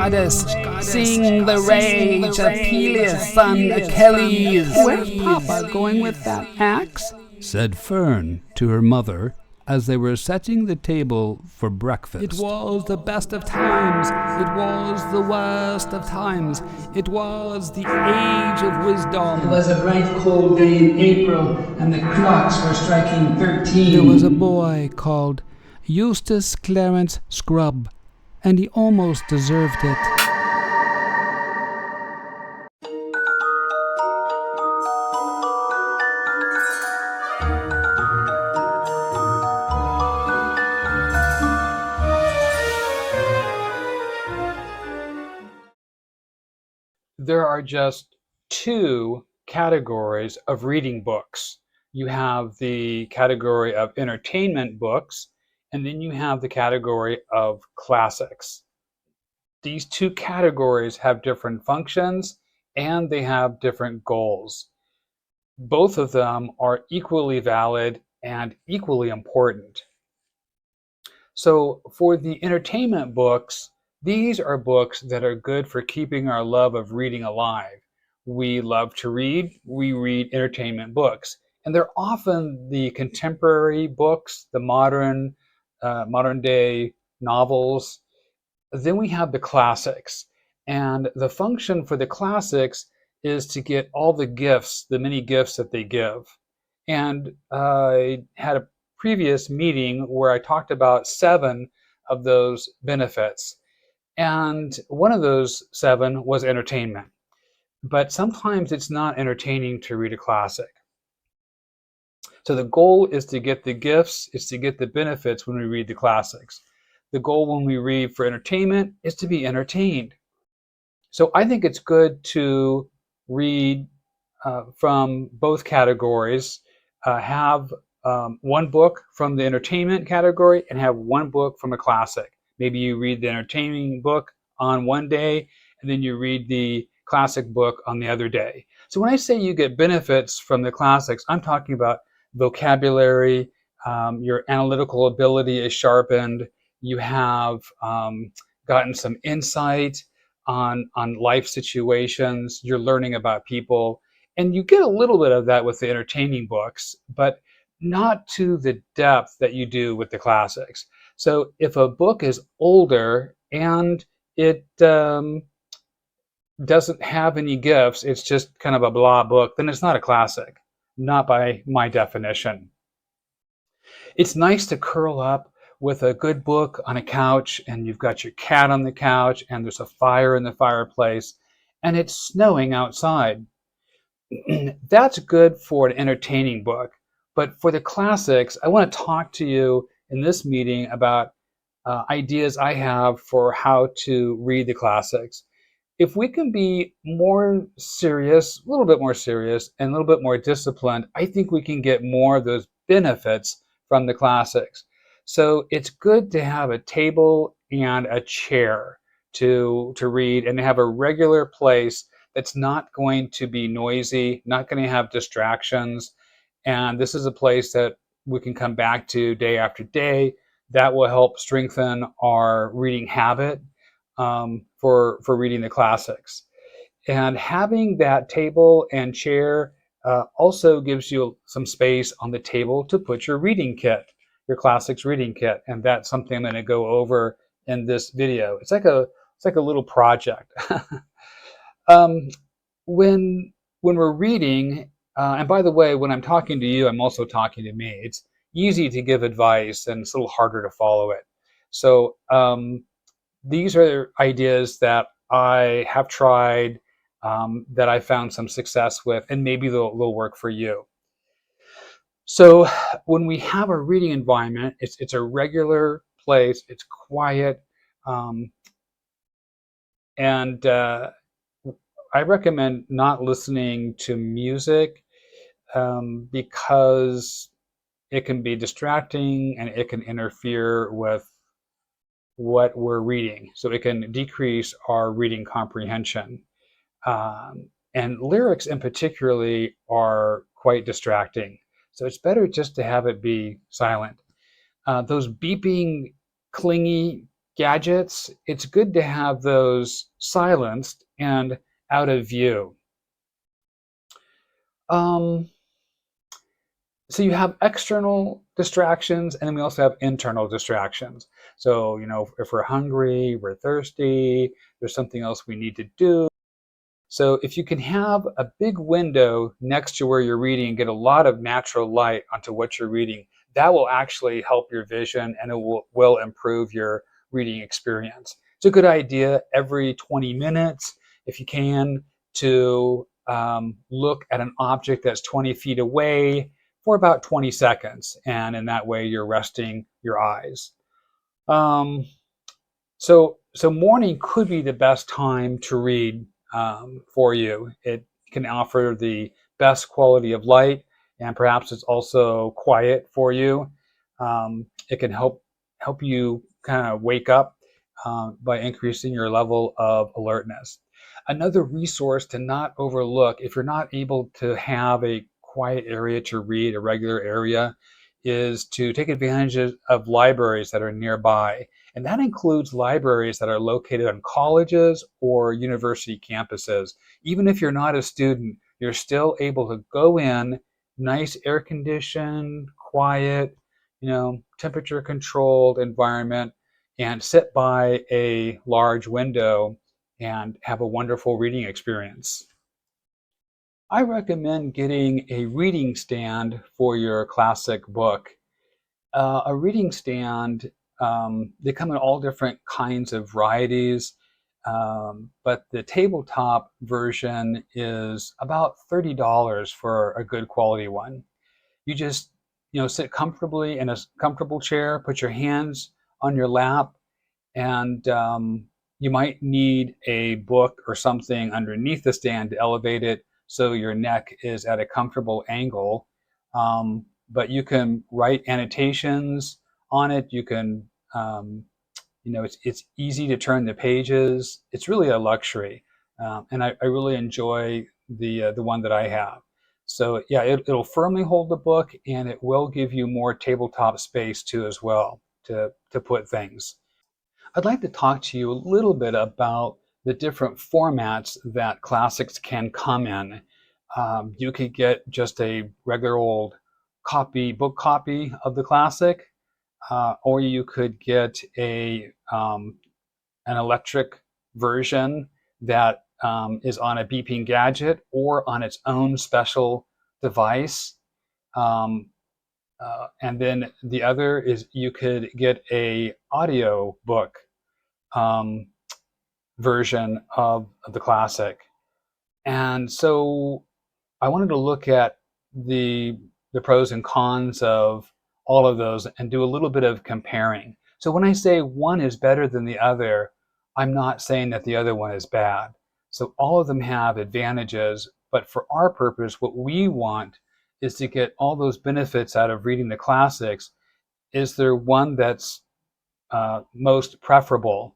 goddess, sing the rage of Peleus' son Achilles. Where's Papa going with that axe? Said Fern to her mother as they were setting the table for breakfast. It was the best of times. It was the worst of times. It was the age of wisdom. It was a bright cold day in April, and the clocks were striking 13. There was a boy called Eustace Clarence Scrubb, and he almost deserved it. There are just two categories of reading books. You have the category of entertainment books, and then you have the category of classics. These two categories have different functions and they have different goals. Both of them are equally valid and equally important. So for the entertainment books, these are books that are good for keeping our love of reading alive. We love to read, we read entertainment books. And they're often the contemporary books, the modern day novels. Then we have the classics. And the function for the classics is to get all the gifts, the many gifts that they give. And I had a previous meeting where I talked about 7 of those benefits. And one of those 7 was entertainment. But sometimes it's not entertaining to read a classic. So the goal is to get the gifts, is to get the benefits when we read the classics. The goal when we read for entertainment is to be entertained. So I think it's good to read from both categories, have one book from the entertainment category and have one book from a classic. Maybe you read the entertaining book on one day and then you read the classic book on the other day. So when I say you get benefits from the classics, I'm talking about vocabulary, your analytical ability is sharpened, you have gotten some insight on life situations, you're learning about people, and you get a little bit of that with the entertaining books, but not to the depth that you do with the classics. So if a book is older and it doesn't have any gifts, it's just kind of a blah book, then it's not a classic, not by my definition. It's nice to curl up with a good book on a couch and you've got your cat on the couch and there's a fire in the fireplace and it's snowing outside. That's good for an entertaining book. But for the classics, I want to talk to you in this meeting about ideas I have for how to read the classics. If we can be more serious, a little bit more serious, and a little bit more disciplined, I think we can get more of those benefits from the classics. So it's good to have a table and a chair to read and have a regular place that's not going to be noisy, not going to have distractions. And this is a place that we can come back to day after day. That will help strengthen our reading habit for reading the classics. And having that table and chair also gives you some space on the table to put your reading kit, your classics reading kit. And that's something I'm going to go over in this video. It's like a little project. When we're reading, and by the way, when I'm talking to you, I'm also talking to me. It's easy to give advice and it's a little harder to follow it. So these are ideas that I have tried, that I found some success with, and maybe they'll work for you. So when we have a reading environment, it's a regular place, it's quiet, and I recommend not listening to music because it can be distracting and it can interfere with what we're reading. So it can decrease our reading comprehension. And lyrics in particularly are quite distracting. So it's better just to have it be silent. Those beeping, clingy gadgets, it's good to have those silenced and out of view. Um, so you have external distractions, and then we also have internal distractions. So, if we're hungry, we're thirsty, there's something else we need to do. So if you can have a big window next to where you're reading and get a lot of natural light onto what you're reading, that will actually help your vision, and it will improve your reading experience. It's a good idea every 20 minutes, if you can, to look at an object that's 20 feet away for about 20 seconds. And in that way, you're resting your eyes. Um, so morning could be the best time to read for you. It can offer the best quality of light, and perhaps it's also quiet for you. It can help you kind of wake up by increasing your level of alertness. Another resource to not overlook, if you're not able to have a quiet area to read, a regular area, is to take advantage of libraries that are nearby. And that includes libraries that are located on colleges or university campuses. Even if you're not a student, you're still able to go in, nice air conditioned, quiet, temperature controlled environment, and sit by a large window and have a wonderful reading experience. I recommend getting a reading stand for your classic book. A reading stand, they come in all different kinds of varieties, but the tabletop version is about $30 for a good quality one. You just, sit comfortably in a comfortable chair, put your hands on your lap, and you might need a book or something underneath the stand to elevate it so your neck is at a comfortable angle. But you can write annotations on it. You can, it's easy to turn the pages. It's really a luxury, and I really enjoy the one that I have. So yeah, it'll firmly hold the book, and it will give you more tabletop space too as well to put things. I'd like to talk to you a little bit about the different formats that classics can come in. You could get just a regular old book copy of the classic, or you could get an electric version that is on a beeping gadget or on its own special device. Um, and then the other is you could get a audio book um, version of the classic. And so I wanted to look at the pros and cons of all of those and do a little bit of comparing. So when I say one is better than the other, I'm not saying that the other one is bad. So all of them have advantages, but for our purpose, what we want is to get all those benefits out of reading the classics. Is there one that's most preferable?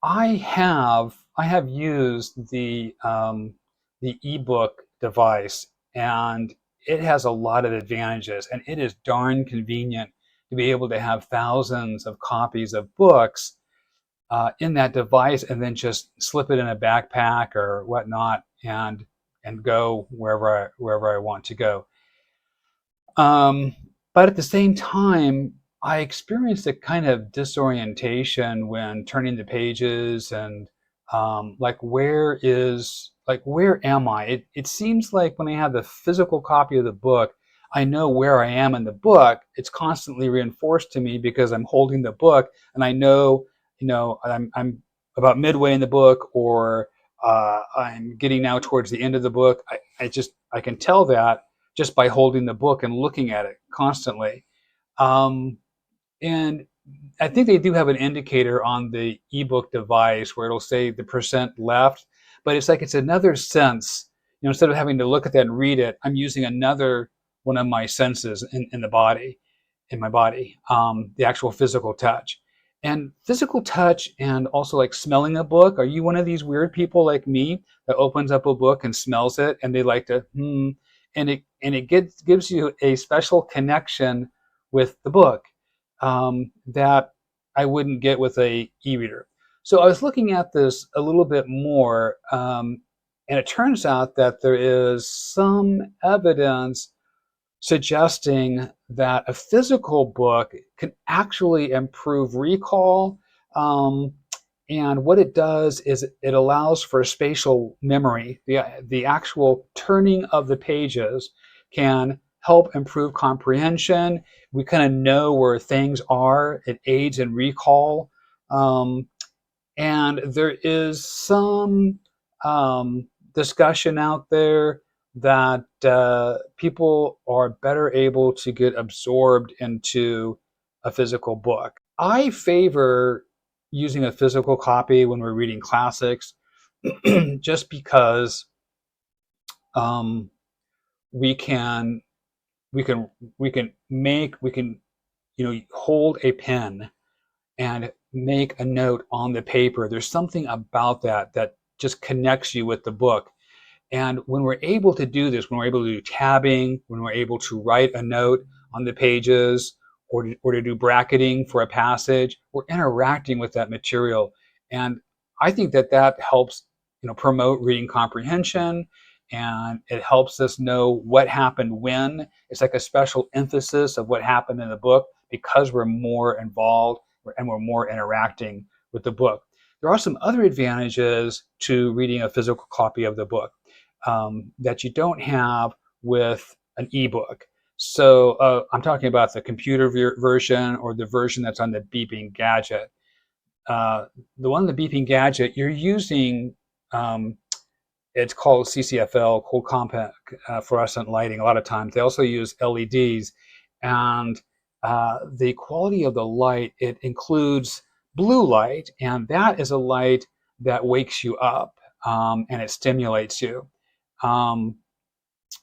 I have used the ebook device, and it has a lot of advantages, and it is darn convenient to be able to have thousands of copies of books in that device, and then just slip it in a backpack or whatnot, and go wherever I want to go. Um, but at the same time, I experienced a kind of disorientation when turning the pages and where am I? It seems like when I have the physical copy of the book, I know where I am in the book. It's constantly reinforced to me because I'm holding the book, and I know, I'm about midway in the book, or I'm getting now towards the end of the book. I can tell that just by holding the book and looking at it constantly. Um, and I think they do have an indicator on the ebook device where it'll say the percent left, but it's another sense. Instead of having to look at that and read it, I'm using another one of my senses in my body, the actual physical touch. And physical touch, and also like smelling a book. Are you one of these weird people like me that opens up a book and smells it, and they like to and it gives you a special connection with the book, that I wouldn't get with a e-reader. So I was looking at this a little bit more, and it turns out that there is some evidence suggesting that a physical book can actually improve recall. Um, and what it does is it allows for spatial memory. The actual turning of the pages can help improve comprehension. We kind of know where things are. It aids in recall. And there is some discussion out there that people are better able to get absorbed into a physical book. I favor using a physical copy when we're reading classics just because um, we can we can we can hold a pen and make a note on the paper. There's something about that that just connects you with the book. And when we're able to do this, when we're able to do tabbing, when we're able to write a note on the pages or to do bracketing for a passage, we're interacting with that material. And I think that that helps promote reading comprehension, and it helps us know what happened when. It's like a special emphasis of what happened in the book because we're more involved and we're more interacting with the book. There are some other advantages to reading a physical copy of the book that you don't have with an ebook. So I'm talking about the computer version or the version that's on the beeping gadget. Uh, the one on the beeping gadget, you're using, it's called CCFL, cold compact fluorescent lighting. A lot of times they also use LEDs, and the quality of the light, it includes blue light, and that is a light that wakes you up and it stimulates you. Um,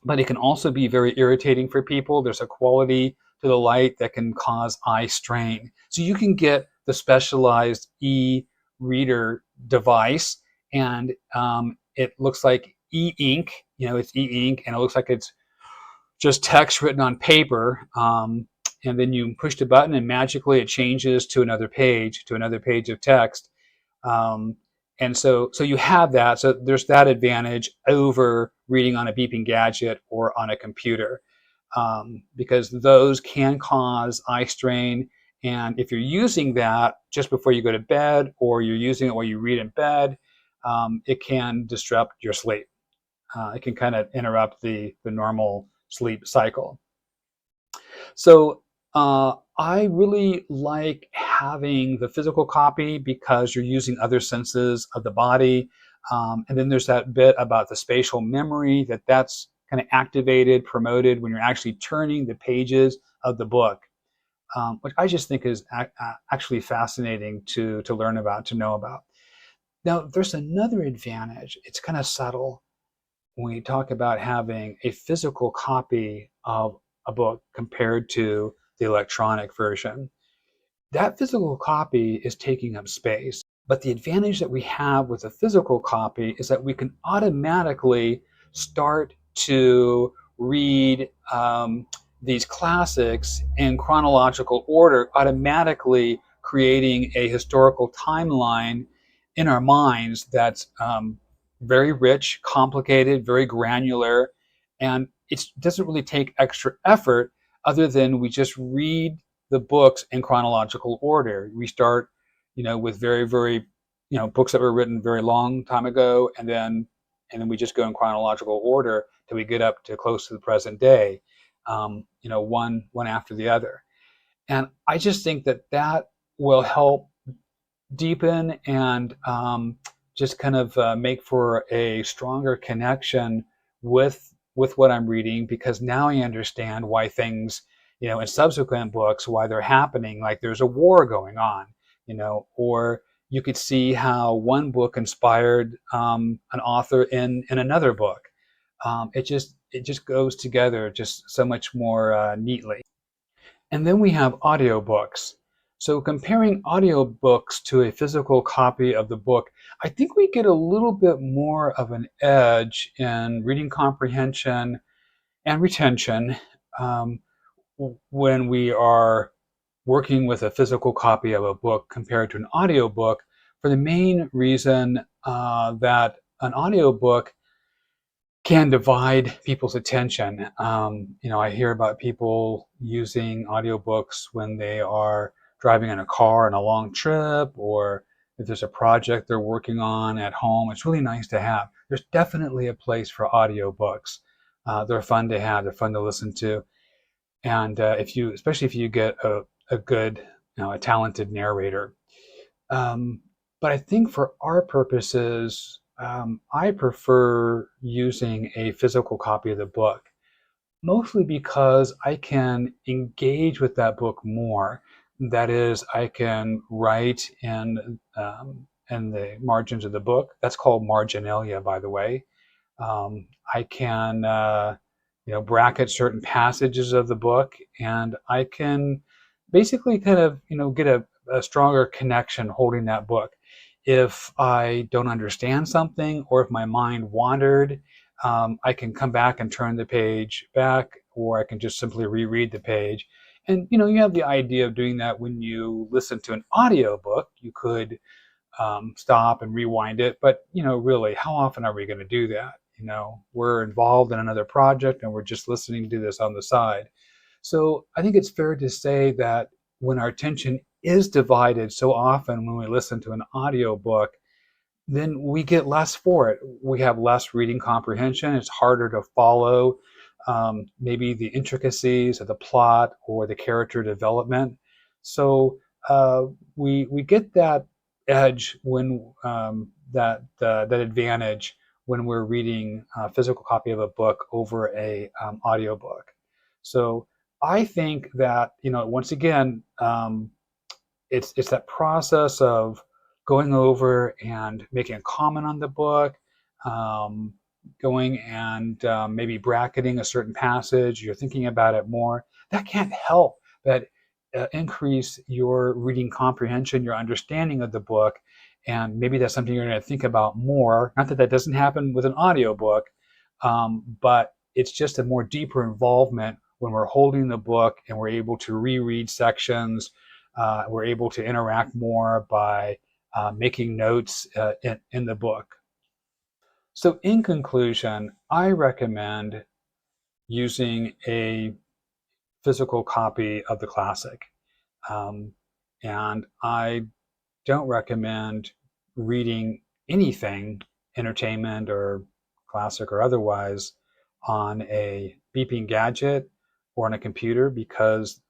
but it can also be very irritating for people. There's a quality to the light that can cause eye strain. So you can get the specialized e-reader device, and it looks like e-ink. It's e-ink, and it looks like it's just text written on paper. And then you push the button, and magically it changes to another page, of text. Um, and so you have that. So there's that advantage over reading on a beeping gadget or on a computer, because those can cause eye strain. And if you're using that just before you go to bed, or you're using it while you read in bed, it can disrupt your sleep. It can kind of interrupt the normal sleep cycle. So I really like having the physical copy because you're using other senses of the body. And then there's that bit about the spatial memory that's kind of activated, promoted when you're actually turning the pages of the book, which I just think is actually fascinating to learn about, to know about. Now, there's another advantage. It's kind of subtle when we talk about having a physical copy of a book compared to the electronic version. That physical copy is taking up space. But the advantage that we have with a physical copy is that we can automatically start to read these classics in chronological order, automatically creating a historical timeline in our minds that's very rich, complicated, very granular, and it doesn't really take extra effort other than we just read the books in chronological order. We start, with very, very, books that were written very long time ago, and then we just go in chronological order till we get up to close to the present day, one after the other. And I just think that that will help deepen and just kind of make for a stronger connection with what I'm reading, because now I understand why things, in subsequent books, why they're happening. Like there's a war going on, or you could see how one book inspired an author in another book. It just goes together just so much more neatly. And then we have audiobooks. So comparing audiobooks to a physical copy of the book, I think we get a little bit more of an edge in reading comprehension and retention, when we are working with a physical copy of a book compared to an audiobook, for the main reason that an audiobook can divide people's attention. I hear about people using audiobooks when they are driving in a car on a long trip, or if there's a project they're working on at home. It's really nice to have. There's definitely a place for audiobooks. They're fun to have. They're fun to listen to, and especially if you get a good, a talented narrator. Um, but I think for our purposes, I prefer using a physical copy of the book, mostly because I can engage with that book more. That is, I can write in the margins of the book. That's called marginalia, by the way. I can, bracket certain passages of the book, and I can basically kind of, get a stronger connection holding that book. If I don't understand something, or if my mind wandered, I can come back and turn the page back, or I can just simply reread the page. And you have the idea of doing that when you listen to an audiobook. You could stop and rewind it. But really, how often are we going to do that? We're involved in another project and we're just listening to this on the side. So I think it's fair to say that when our attention is divided so often when we listen to an audiobook, then we get less for it. We have less reading comprehension. It's harder to follow maybe the intricacies of the plot or the character development. So we get that edge when that advantage when we're reading a physical copy of a book over a audiobook. So I think that once again, it's that process of going over and making a comment on the book, um, going and maybe bracketing a certain passage. You're thinking about it more. That can't help but increase your reading comprehension, your understanding of the book, and maybe that's something you're going to think about more. Not that that doesn't happen with an audiobook, but it's just a more deeper involvement when we're holding the book and we're able to reread sections. We're able to interact more by making notes in the book. So, in conclusion, I recommend using a physical copy of the classic. Um, and I don't recommend reading anything, entertainment or classic or otherwise, on a beeping gadget or on a computer, because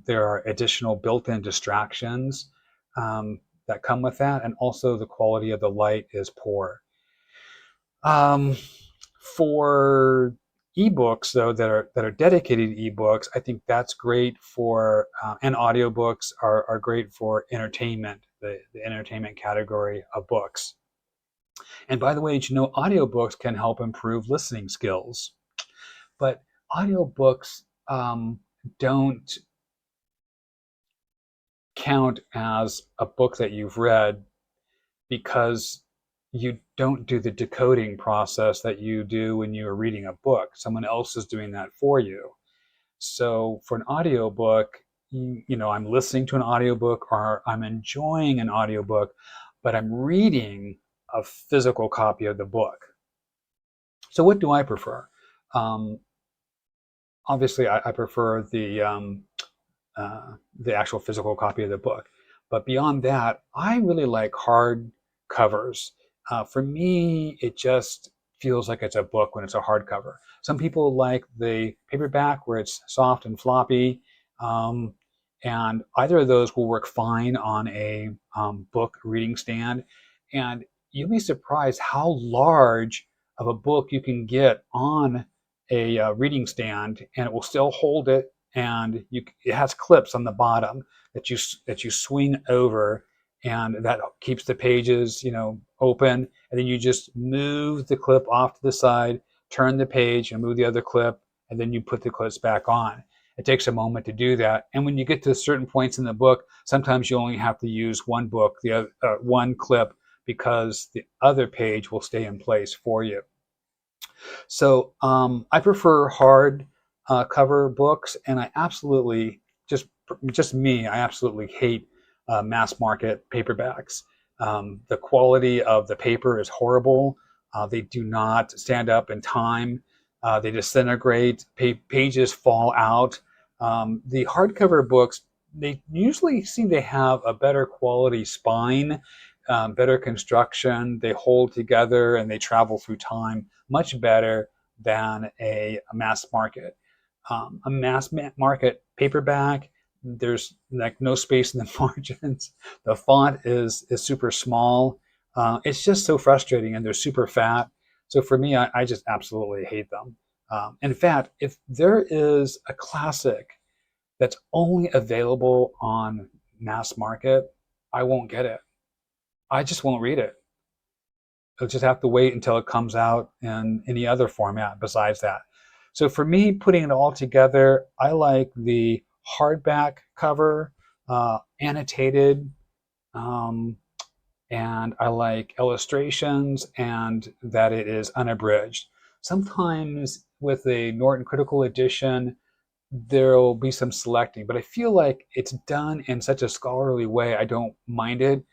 there are additional built-in distractions that come with that, and also the quality of the light is poor. Um, for ebooks though that are dedicated ebooks, I think that's great for and audiobooks are great for entertainment, the entertainment category of books. And by the way, audiobooks can help improve listening skills, but audiobooks don't count as a book that you've read, because you don't do the decoding process that you do when you're reading a book. Someone else is doing that for you. So for an audiobook, I'm listening to an audiobook or I'm enjoying an audiobook, but I'm reading a physical copy of the book. So what do I prefer? Um, Obviously, I prefer the actual physical copy of the book. But beyond that, I really like hard covers. For me, it just feels like it's a book when it's a hardcover. Some people like the paperback where it's soft and floppy, um, and either of those will work fine on a book reading stand. And you'll be surprised how large of a book you can get on a reading stand, and it will still hold it, and it has clips on the bottom that you swing over, and that keeps the pages open, and then you just move the clip off to the side, turn the page and move the other clip, and then you put the clips back on. It takes a moment to do that, and when you get to certain points in the book, sometimes you only have to use one clip, because the other page will stay in place for you. So I prefer hard cover books, and I absolutely just me, I absolutely hate mass market paperbacks. The quality of the paper is horrible. They do not stand up in time. They disintegrate. Pages fall out. The hardcover books, they usually seem to have a better quality spine, better construction. They hold together and they travel through time much better than a mass market. A mass market paperback, there's like no space in the margins. The font is super small. It's just so frustrating, and they're super fat. So for me, I just absolutely hate them. In fact, if there is a classic that's only available on mass market, I won't get it. I just won't read it. I'll just have to wait until it comes out in any other format besides that. So for me, putting it all together, I like the hardback cover, annotated, um, and I like illustrations and that it is unabridged. Sometimes with a Norton Critical Edition, there'll be some selecting, but I feel like it's done in such a scholarly way, I don't mind it.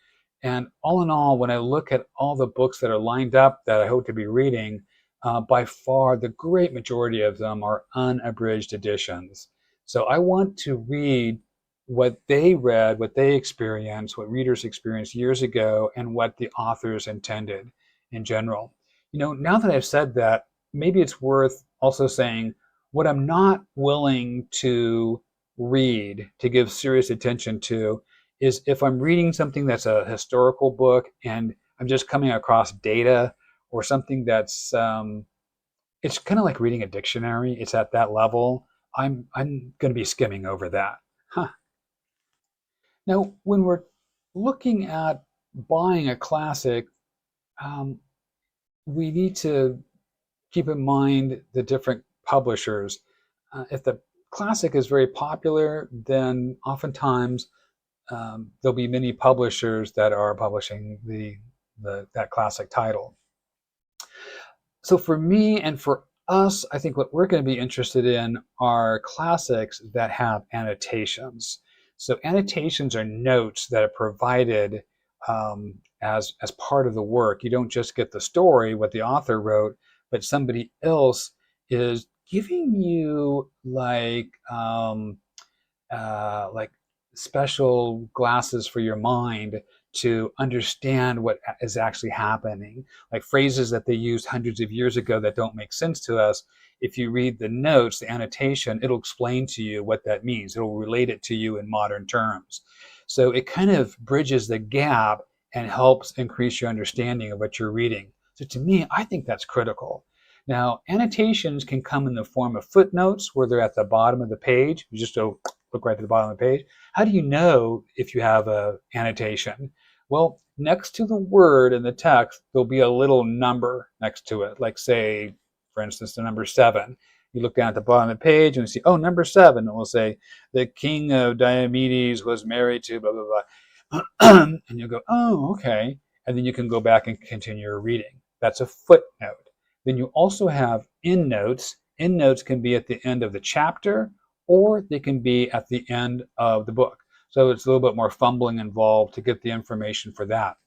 And all in all, when I look at all the books that are lined up that I hope to be reading, by far the great majority of them are unabridged editions. So I want to read what they read, what they experienced, what readers experienced years ago, and what the authors intended in general. Now that I've said that, maybe it's worth also saying what I'm not willing to read, to give serious attention to, is if I'm reading something that's a historical book and I'm just coming across data or something that's it's kind of like reading a dictionary. It's at that level. I'm going to be skimming over that. Huh. Now, when we're looking at buying a classic, um, we need to keep in mind the different publishers. If the classic is very popular, then oftentimes there'll be many publishers that are publishing that classic title. So for me and for us, I think what we're going to be interested in are classics that have annotations. So annotations are notes that are provided as part of the work. You don't just get the story, what the author wrote, but somebody else is giving you like special glasses for your mind to understand what is actually happening, like phrases that they used hundreds of years ago that don't make sense to us. If you read the notes, the annotation, it'll explain to you what that means. It'll relate it to you in modern terms. So it kind of bridges the gap and helps increase your understanding of what you're reading. So to me, I think that's critical. Now, annotations can come in the form of footnotes where they're at the bottom of the page. You just go look right to the bottom of the page. How do you know if you have an annotation? Well, next to the word in the text, there'll be a little number next to it, like say, for instance, the number 7. You look down at the bottom of the page and you see, oh, number 7. And we'll say, the king of Diomedes was married to blah, blah, blah. And you'll go, oh, okay. And then you can go back and continue your reading. That's a footnote. Then you also have endnotes. Endnotes can be at the end of the chapter or they can be at the end of the book. So it's a little bit more fumbling involved to get the information for that.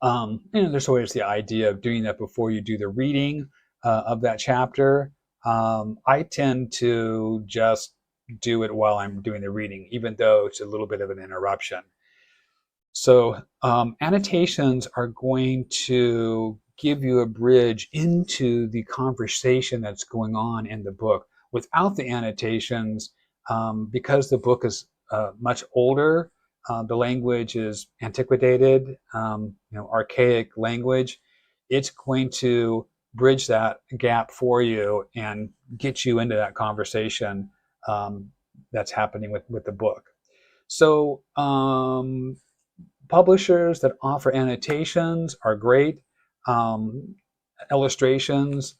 And there's always the idea of doing that before you do the reading of that chapter. I tend to just do it while I'm doing the reading, even though it's a little bit of an interruption. So annotations are going to give you a bridge into the conversation that's going on in the book. Without the annotations, because the book is much older, the language is antiquated, archaic language, it's going to bridge that gap for you and get you into that conversation that's happening with the book. So publishers that offer annotations are great. Illustrations,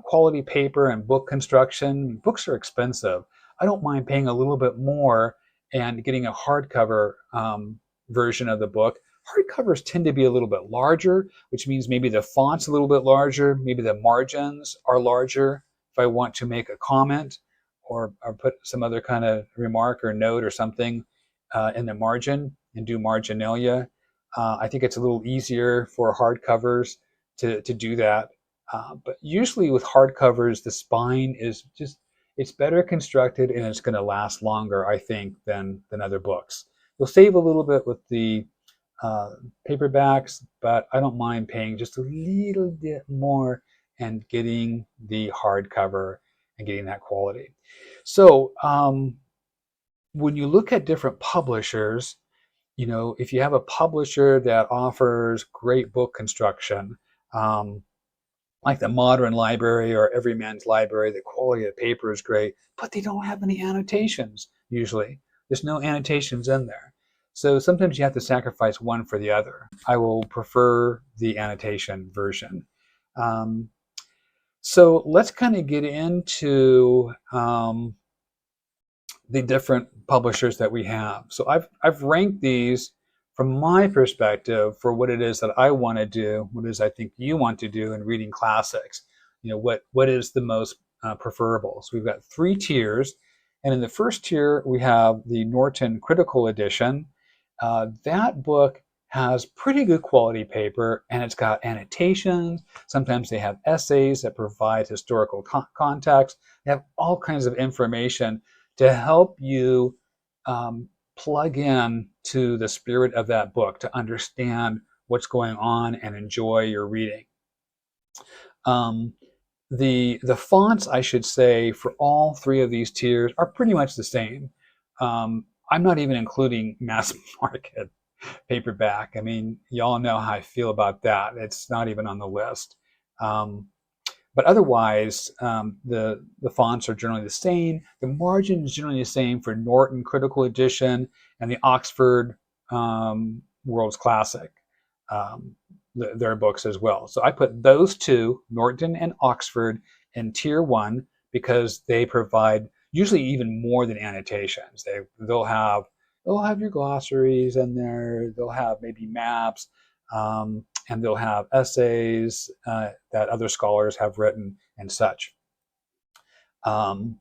quality paper, and book construction. Books are expensive. I don't mind paying a little bit more and getting a hardcover version of the book. Hardcovers tend to be a little bit larger, which means maybe the font's a little bit larger, maybe the margins are larger if I want to make a comment, or put some other kind of remark or note or something in the margin and do marginalia. I think it's a little easier for hardcovers to do that. But usually with hardcovers, the spine is just, it's better constructed and it's going to last longer, I think, than other books. You'll save a little bit with the uh, paperbacks, but I don't mind paying just a little bit more and getting the hardcover and getting that quality. So when you look at different publishers, if you have a publisher that offers great book construction, um, like the Modern Library or Everyman's Library, the quality of the paper is great, but they don't have any annotations usually. There's no annotations in there. So sometimes you have to sacrifice one for the other. I will prefer the annotation version. Um, so let's kind of get into the different publishers that we have. So I've ranked these from my perspective for what it is that I want to do, what it is I think you want to do in reading classics. What is the most preferable? So we've got 3 tiers, and in the first tier we have the Norton Critical Edition. That book has pretty good quality paper, and it's got annotations. Sometimes they have essays that provide historical context. They have all kinds of information to help you plug in to the spirit of that book, to understand what's going on and enjoy your reading. Um, the fonts, I should say, for all 3 of these tiers are pretty much the same. I'm not even including mass market paperback. I mean, y'all know how I feel about that. It's not even on the list. But otherwise, the fonts are generally the same. The margin is generally the same for Norton Critical Edition and the Oxford World's Classic, their books as well. So I put those 2, Norton and Oxford, in tier 1 because they provide usually even more than annotations. They'll have your glossaries in there. They'll have maybe maps. And they'll have essays that other scholars have written and such. And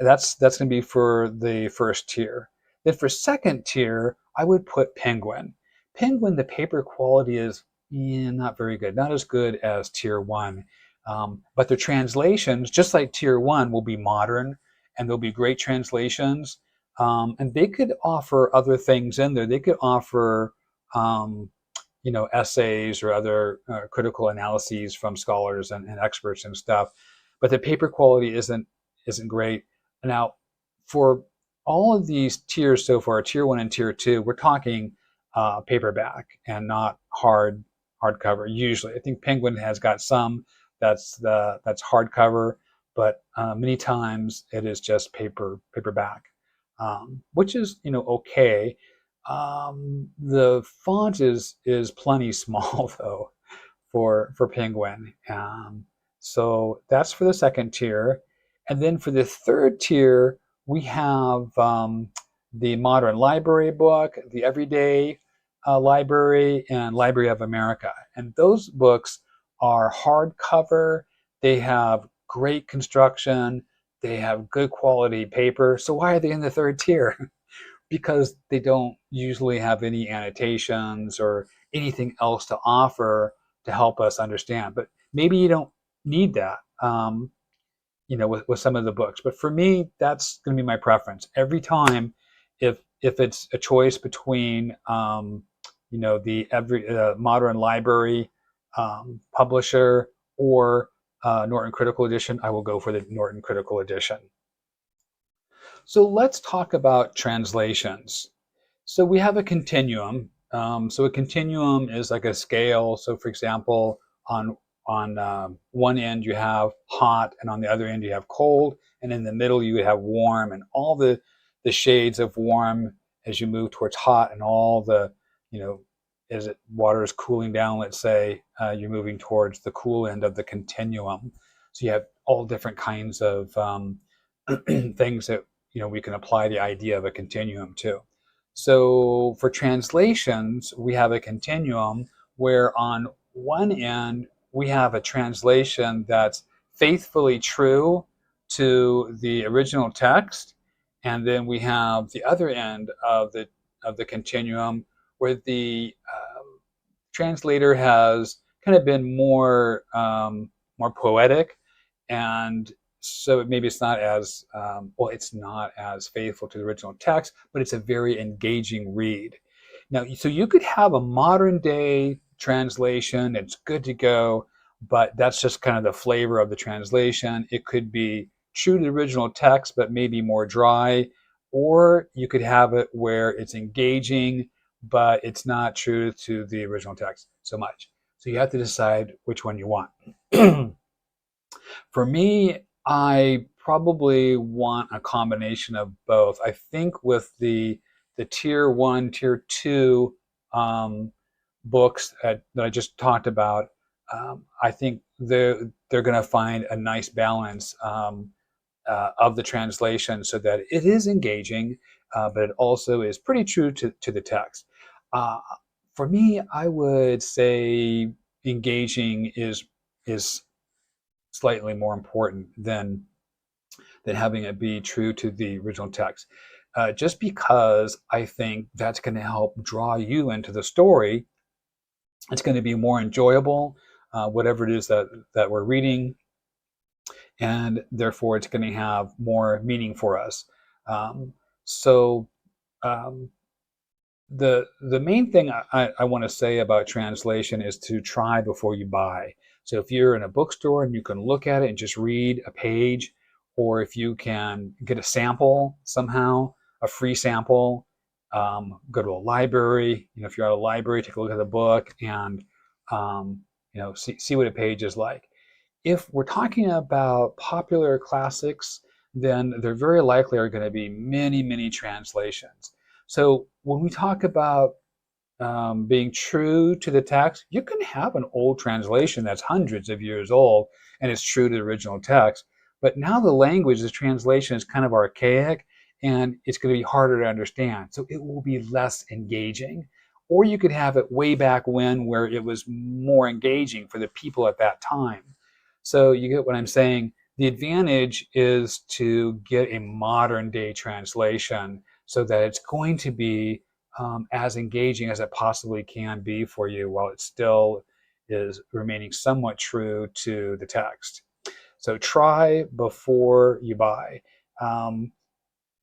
that's going to be for the first tier. Then for second tier, I would put Penguin. Penguin, the paper quality is not very good, not as good as tier 1. But the translations, just like tier 1, will be modern, and there'll be great translations. And they could offer other things in there. They could offer essays or other critical analyses from scholars and experts and stuff, but the paper quality isn't great. Now, for all of these tiers so far, tier 1 and tier 2, we're talking paperback and not hardcover. Usually, I think Penguin has got some that's hardcover, but many times it is just paperback, which is okay. The font is plenty small though for Penguin. So that's for the second tier. And then for the third tier, we have the Modern Library book, the Everyday Library, and Library of America. And those books are hardcover. They have great construction. They have good quality paper. So why are they in the third tier? Because they don't usually have any annotations or anything else to offer to help us understand. But maybe you don't need that, with some of the books. But for me, that's going to be my preference every time. If it's a choice between, the Modern Library publisher or Norton Critical Edition, I will go for the Norton Critical Edition. So let's talk about translations. So we have a continuum. So a continuum is like a scale. So for example, on one end you have hot, and on the other end you have cold, and in the middle you have warm, and all the shades of warm as you move towards hot, and all the as water is cooling down, let's say, you're moving towards the cool end of the continuum. So you have all different kinds of things that we can apply the idea of a continuum to. So for translations, we have a continuum where on one end we have a translation that's faithfully true to the original text, and then we have the other end of the continuum where the translator has kind of been more poetic, and so maybe it's not as well, it's not as faithful to the original text, but it's a very engaging read. Now, so you could have a modern day translation, it's good to go, but that's just kind of the flavor of the translation. It could be true to the original text, but maybe more dry, or you could have it where it's engaging, but it's not true to the original text so much. So you have to decide which one you want. For me, I probably want a combination of both. I think with the tier one, tier two books that I just talked about, I think they're going to find a nice balance of the translation so that it is engaging, but it also is pretty true to the text. Uh, for me, I would say engaging is slightly more important than having it be true to the original text. Just because I think that's going to help draw you into the story. It's going to be more enjoyable, whatever it is that we're reading, and therefore it's going to have more meaning for us. Um, so um, the main thing I want to say about translation is to try before you buy. So if you're in a bookstore and you can look at it and just read a page, or if you can get a sample somehow, a free sample, go to a library. If you're at a library, take a look at the book and see what a page is like. If we're talking about popular classics, then there very likely are going to be many, many translations. So when we talk about being true to the text, you can have an old translation that's hundreds of years old and it's true to the original text. But now the language, the translation is kind of archaic and it's going to be harder to understand. So it will be less engaging. Or you could have it way back when where it was more engaging for the people at that time. So you get what I'm saying. The advantage is to get a modern day translation so that it's going to be as engaging as it possibly can be for you while it still is remaining somewhat true to the text. So try before you buy. Um,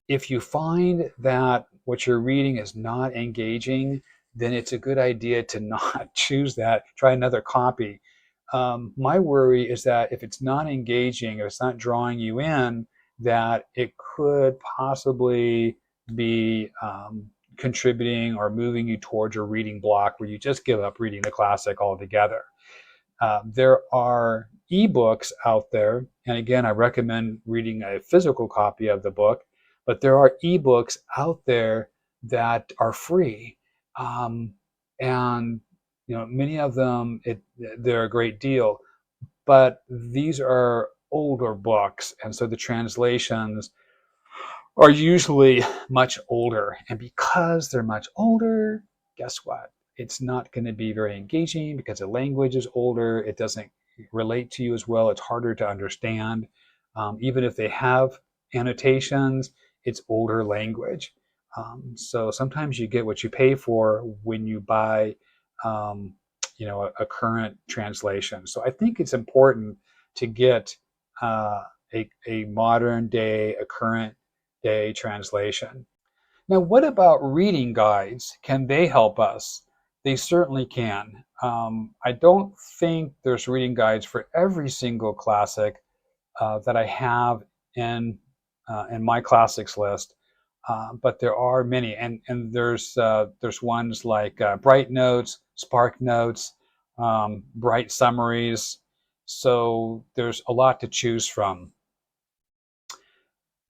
if you find that what you're reading is not engaging, then it's a good idea to not choose that. Try another copy. My worry is that if it's not engaging, if it's not drawing you in, that it could possibly be contributing or moving you towards a reading block where you just give up reading the classic altogether. There are ebooks out there, and again, I recommend reading a physical copy of the book, but there are ebooks out there that are free. Um, and many of them, they're a great deal, but these are older books, and so the translations are usually much older. And because they're much older, guess what? It's not going to be very engaging because the language is older. It doesn't relate to you as well. It's harder to understand. Even if they have annotations, it's older language. So sometimes you get what you pay for when you buy, um, a current translation. So I think it's important to get a modern day, a current day translation. Now, what about reading guides? Can they help us? They certainly can. I don't think there's reading guides for every single classic that I have in my classics list, but there are many, and there's ones like Bright Notes, Spark Notes, Bright Summaries. So there's a lot to choose from.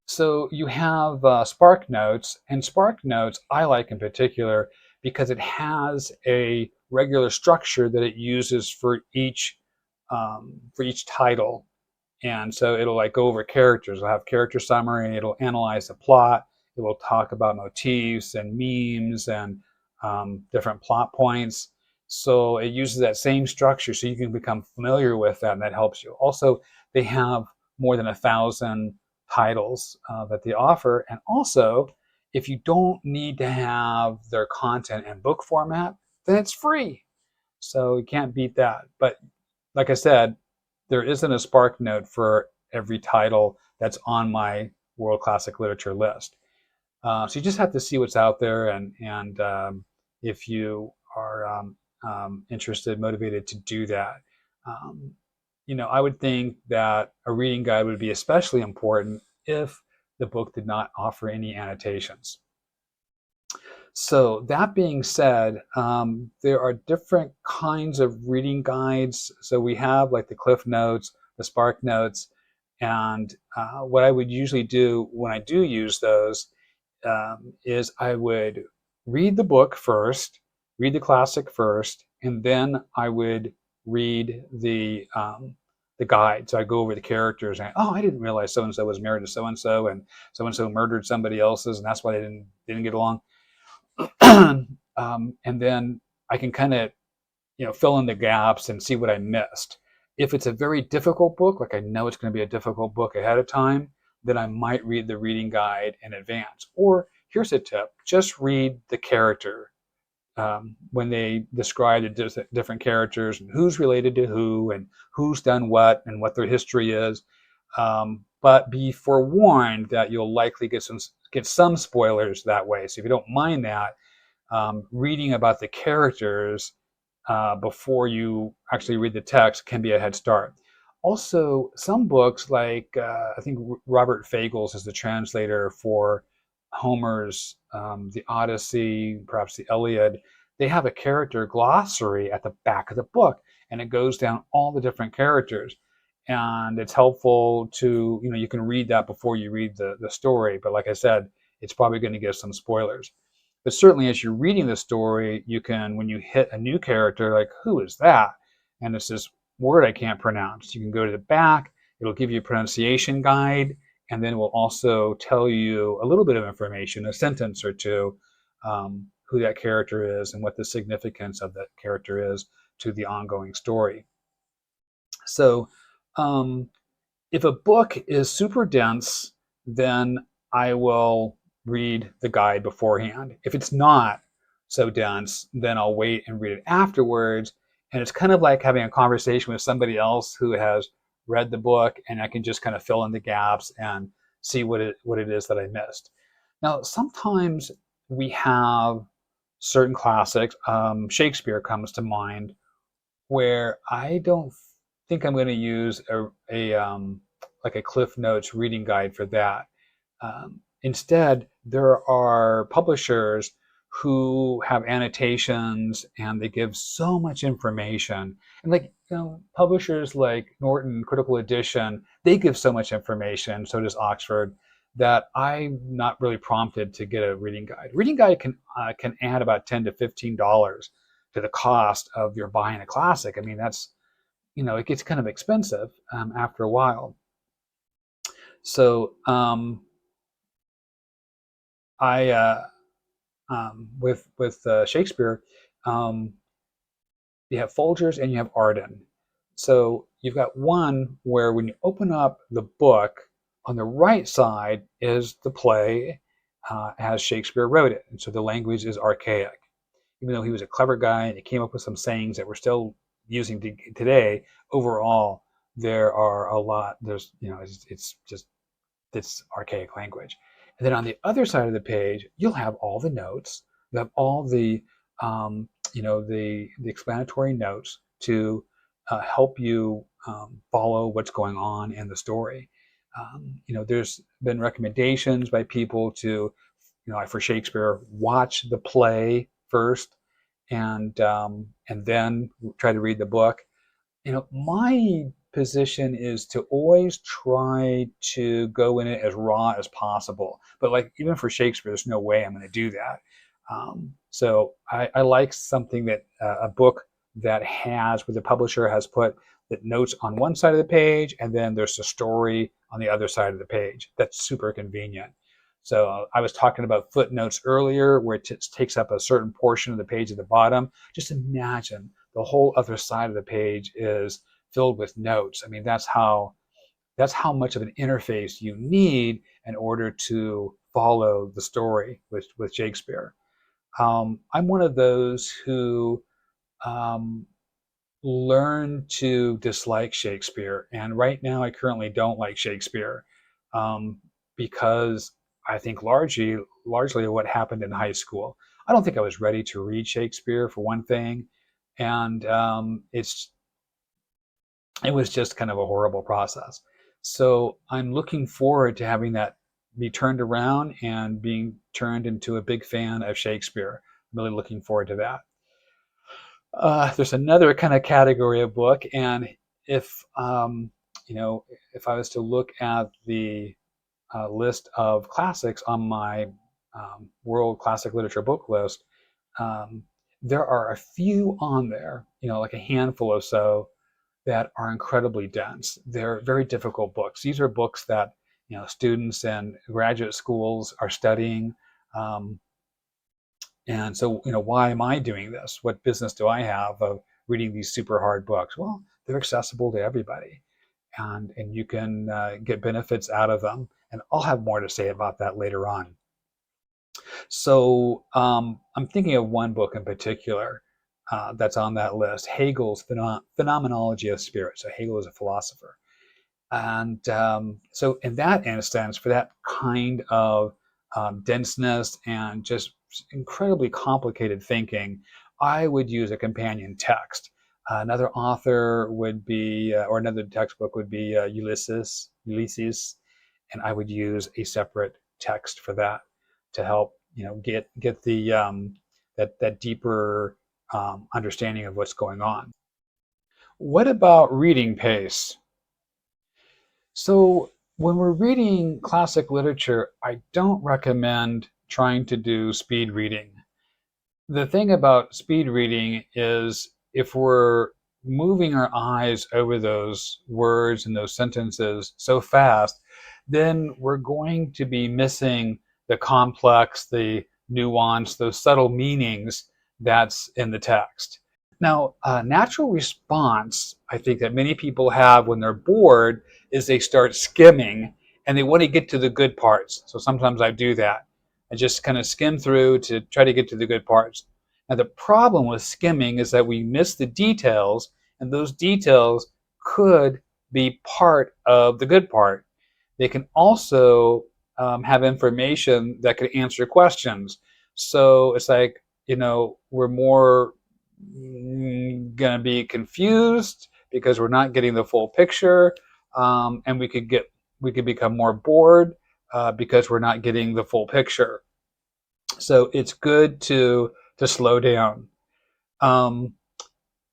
So you have Spark Notes, and Spark Notes I like in particular because it has a regular structure that it uses for each title. And so it'll like go over characters. It'll have character summary. It'll analyze the plot. It will talk about motifs and memes and different plot points. So it uses that same structure so you can become familiar with that, and that helps you. Also, they have more than 1,000 titles that they offer. And also, if you don't need to have their content in book format, then it's free. So you can't beat that. But like I said, there isn't a Spark Note for every title that's on my World Classic Literature list. So you just have to see what's out there, and if you are interested, motivated to do that. Um, I would think that a reading guide would be especially important if the book did not offer any annotations. So that being said, there are different kinds of reading guides. So we have like the Cliff Notes, the Spark Notes, and what I would usually do when I do use those is I would read the book first, read the classic first, and then I would read the guide. So I go over the characters and I didn't realize so and so was married to so and so murdered somebody else's, and that's why they didn't get along. And then I can kind of fill in the gaps and see what I missed. If it's a very difficult book, like I know it's going to be a difficult book ahead of time, then I might read the reading guide in advance. Or here's a tip: just read the character when they describe the different characters and who's related to who and who's done what and what their history is. But be forewarned that you'll likely get some spoilers that way. So if you don't mind that, reading about the characters before you actually read the text can be a head start. Also, some books like I think Robert Fagles is the translator for Homer's The Odyssey, perhaps the Iliad. They have a character glossary at the back of the book, and it goes down all the different characters. And it's helpful to, you can read that before you read the story. But like I said, it's probably going to give some spoilers. But certainly as you're reading the story, you can, when you hit a new character, like, who is that? And it's this word I can't pronounce. You can go to the back, it'll give you a pronunciation guide, and then it will also tell you a little bit of information, a sentence or two, who that character is and what the significance of that character is to the ongoing story. So if a book is super dense, then I will read the guide beforehand. If it's not so dense, then I'll wait and read it afterwards. And it's kind of like having a conversation with somebody else who has read the book, and I can just kind of fill in the gaps and see what it is that I missed. Now, sometimes we have certain classics. Shakespeare comes to mind, where I don't think I'm going to use like a Cliff Notes reading guide for that. Instead, there are publishers who have annotations and they give so much information. And publishers like Norton Critical Edition, they give so much information, so does Oxford, that I'm not really prompted to get a reading guide. Reading guide can add about $10 to $15 to the cost of your buying a classic. I mean, that's, it gets kind of expensive after a while. So with Shakespeare, you have Folgers and you have Arden. So you've got one where when you open up the book, on the right side is the play as Shakespeare wrote it. And so the language is archaic. Even though he was a clever guy and he came up with some sayings that we're still using today, overall, there are a lot, it's archaic language. And then on the other side of the page, you'll have all the notes. You have all the explanatory notes to help you follow what's going on in the story. There's been recommendations by people to, like for Shakespeare, watch the play first, and then try to read the book. My position is to always try to go in it as raw as possible. But like even for Shakespeare, there's no way I'm going to do that. So I like something that a book that has, where the publisher has put the notes on one side of the page, and then there's the story on the other side of the page. That's super convenient. So I was talking about footnotes earlier, where it takes up a certain portion of the page at the bottom. Just imagine the whole other side of the page is filled with notes. I mean, that's how That's how much of an interface you need in order to follow the story with Shakespeare. I'm one of those who um, learned to dislike Shakespeare, and right now I currently don't like Shakespeare um, because I think largely what happened in high school. I don't think I was ready to read Shakespeare for one thing, and it was just kind of a horrible process. So I'm looking forward to having that be turned around and being turned into a big fan of Shakespeare. I'm really looking forward to that. There's another kind of category of book, and if you know, if I was to look at the list of classics on my World Classic Literature book list, um, there are a few on there, like a handful or so, that are incredibly dense. They're very difficult books. These are books that students and graduate schools are studying. Um, and so, why am I doing this? What business do I have of reading these super hard books? Well, they're accessible to everybody, and you can get benefits out of them. And I'll have more to say about that later on. So I'm thinking of one book in particular that's on that list, Hegel's Phenomenology of Spirit. So Hegel is a philosopher. And so in that instance, for that kind of denseness and just incredibly complicated thinking, I would use a companion text. Another author would be, or another textbook would be Ulysses, and I would use a separate text for that to help, get the that deeper understanding of what's going on. What about reading pace? So when we're reading classic literature, I don't recommend trying to do speed reading. The thing about speed reading is if we're moving our eyes over those words and those sentences so fast, then we're going to be missing the complex, the nuance, those subtle meanings that's in the text. Now, a natural response I think that many people have when they're bored is they start skimming and they want to get to the good parts. So sometimes I do that. I just kind of skim through to try to get to the good parts. Now, the problem with skimming is that we miss the details, and those details could be part of the good part. They can also have information that could answer questions. So it's like, we're more going to be confused because we're not getting the full picture, and we could become more bored because we're not getting the full picture. So it's good to slow down. Um,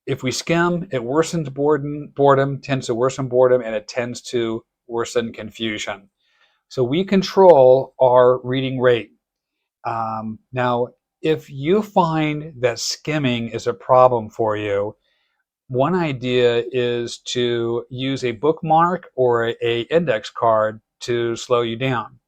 if we skim, it worsens boredom tends to worsen boredom, and it tends to worsen confusion. So we control our reading rate. Now, if you find that skimming is a problem for you, one idea is to use a bookmark or a index card to slow you down.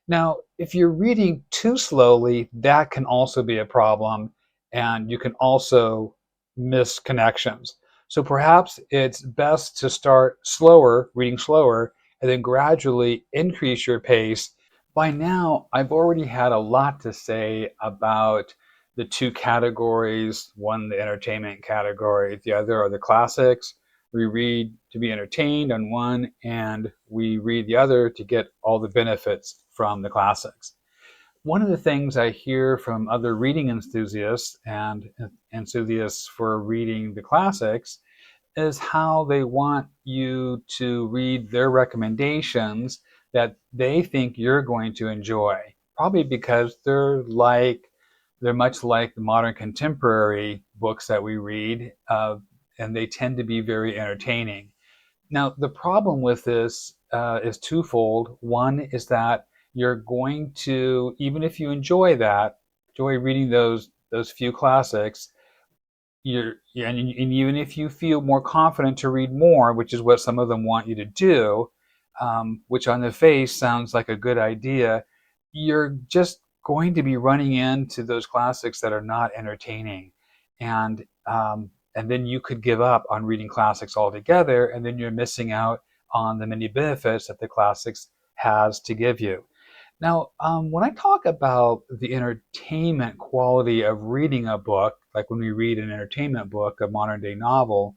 Now, if you're reading too slowly, that can also be a problem, and you can also miss connections. So perhaps it's best to start slower, reading slower, and then gradually increase your pace. By now, I've already had a lot to say about the two categories, one the entertainment category, the other are the classics. We read to be entertained on one, and we read the other to get all the benefits from the classics. One of the things I hear from other reading enthusiasts and enthusiasts for reading the classics is how they want you to read their recommendations that they think you're going to enjoy. Probably because they're much like the modern contemporary books that we read, and they tend to be very entertaining. Now, the problem with this is twofold. One is that you're going to, even if you enjoy reading those few classics, and even if you feel more confident to read more, which is what some of them want you to do, which on the face sounds like a good idea, you're just going to be running into those classics that are not entertaining, and then you could give up on reading classics altogether, and then you're missing out on the many benefits that the classics has to give you. Now, when I talk about the entertainment quality of reading a book, like when we read an entertainment book, a modern day novel,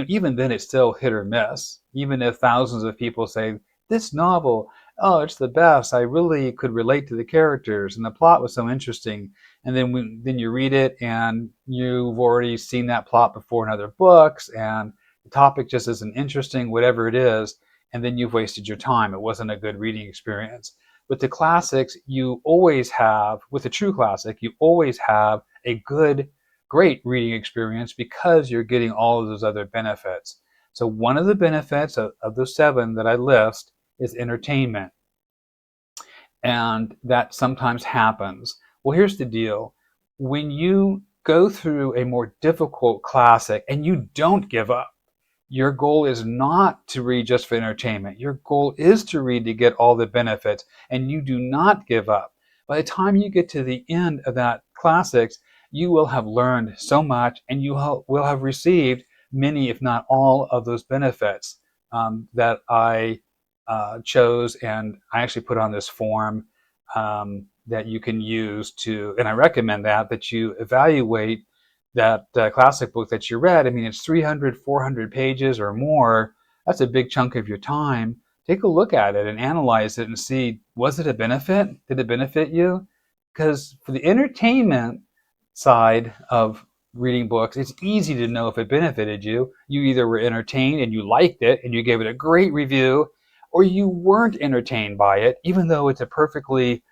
even then it's still hit or miss. Even if thousands of people say, this novel, oh, it's the best. I really could relate to the characters and the plot was so interesting. And then you read it and you've already seen that plot before in other books and the topic just isn't interesting, whatever it is, and then you've wasted your time. It wasn't a good reading experience. With the classics, you always have, with a true classic, you always have a great reading experience because you're getting all of those other benefits. So one of the benefits of the 7 that I list is entertainment. And that sometimes happens. Well, here's the deal. When you go through a more difficult classic and you don't give up, your goal is not to read just for entertainment. Your goal is to read to get all the benefits, and you do not give up. By the time you get to the end of that classics, you will have learned so much, and you will have received many, if not all, of those benefits that I chose, and I actually put on this form that you can use to, and I recommend that you evaluate that classic book that you read. I mean, it's 300, 400 pages or more. That's a big chunk of your time. Take a look at it and analyze it and see, was it a benefit? Did it benefit you? Because for the entertainment side of reading books, it's easy to know if it benefited you. You either were entertained and you liked it and you gave it a great review, or you weren't entertained by it, even though it's a perfectly,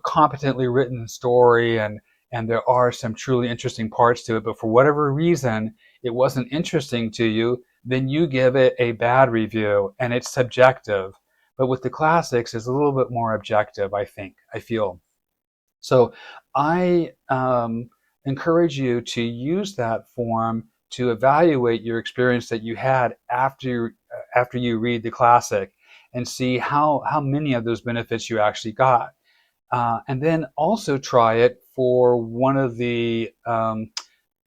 competently written story and there are some truly interesting parts to it, but for whatever reason it wasn't interesting to you, then you give it a bad review and it's subjective. But with the classics, it's a little bit more objective, I feel. So I encourage you to use that form to evaluate your experience that you had after you read the classic and see how many of those benefits you actually got. And then also try it for one of the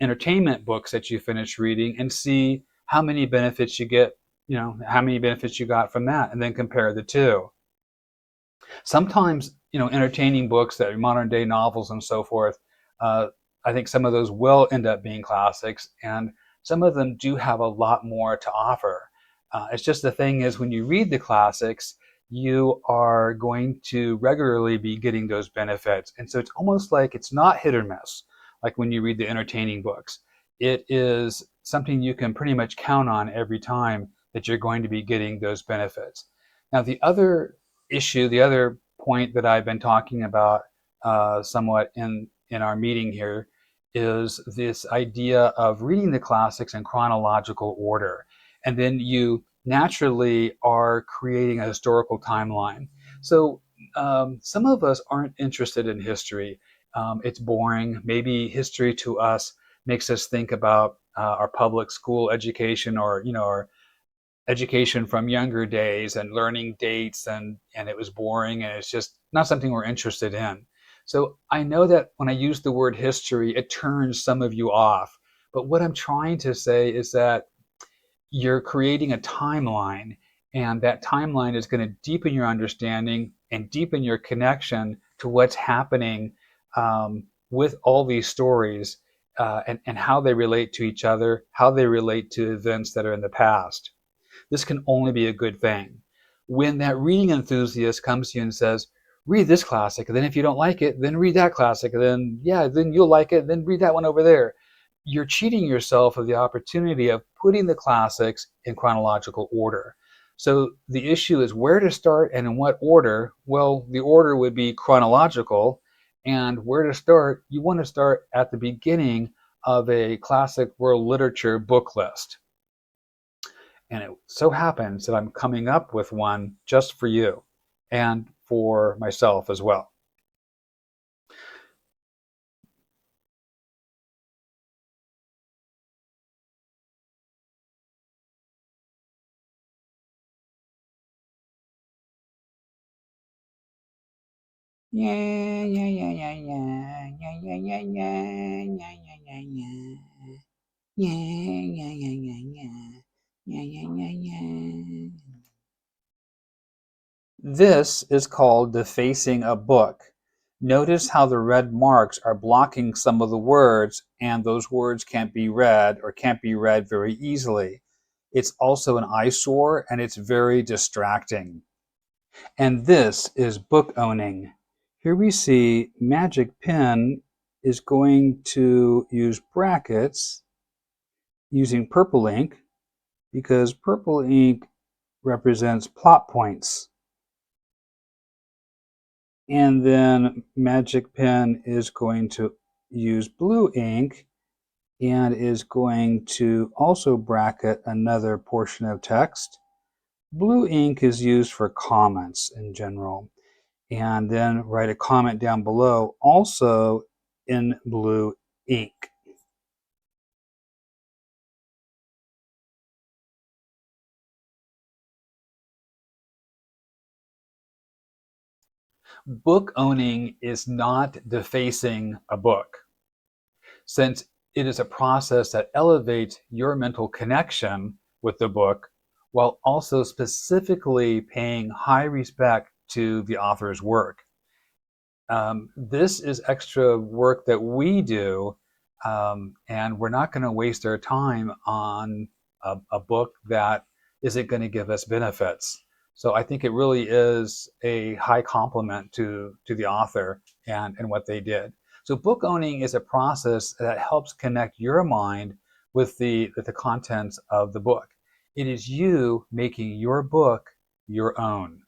entertainment books that you finish reading and see how many benefits you get, how many benefits you got from that, and then compare the two. Sometimes, entertaining books that are modern day novels and so forth, uh, I think some of those will end up being classics, and some of them do have a lot more to offer. It's just the thing is, when you read the classics, you are going to regularly be getting those benefits. And so it's almost like it's not hit or miss, like when you read the entertaining books. It is something you can pretty much count on every time that you're going to be getting those benefits. Now, the other point that I've been talking about somewhat in our meeting here is this idea of reading the classics in chronological order. And then you naturally are creating a historical timeline. So some of us aren't interested in history. It's boring. Maybe history to us makes us think about our public school education, or our education from younger days and learning dates, and it was boring and it's just not something we're interested in. So I know that when I use the word history, it turns some of you off. But what I'm trying to say is that you're creating a timeline, and that timeline is going to deepen your understanding and deepen your connection to what's happening with all these stories, and how they relate to each other, how they relate to events that are in the past. This can only be a good thing. When that reading enthusiast comes to you and says, read this classic, and then if you don't like it, then read that classic, and then you'll like it, then read that one over there. You're cheating yourself of the opportunity of putting the classics in chronological order. So the issue is where to start and in what order. Well, the order would be chronological, and where to start, you want to start at the beginning of a classic world literature book list. And it so happens that I'm coming up with one just for you and for myself as well. Yeah, yeah, yeah, yeah, yeah, yeah, yeah, yeah, yeah, yeah, yeah, yeah, yeah. Yeah, yeah, yeah, yeah, yeah. Yeah, yeah, yeah, yeah. This is called defacing a book. Notice how the red marks are blocking some of the words, and those words can't be read or can't be read very easily. It's also an eyesore and it's very distracting. And this is book owning. Here we see Magic Pen is going to use brackets using purple ink because purple ink represents plot points. And then Magic Pen is going to use blue ink and is going to also bracket another portion of text. Blue ink is used for comments in general. And then write a comment down below, also in blue ink. Book owning is not defacing a book, since it is a process that elevates your mental connection with the book while also specifically paying high respect to the author's work. This is extra work that we do, and we're not going to waste our time on a book that isn't going to give us benefits. So I think it really is a high compliment to the author and what they did. So book owning is a process that helps connect your mind with the contents of the book. It is you making your book your own.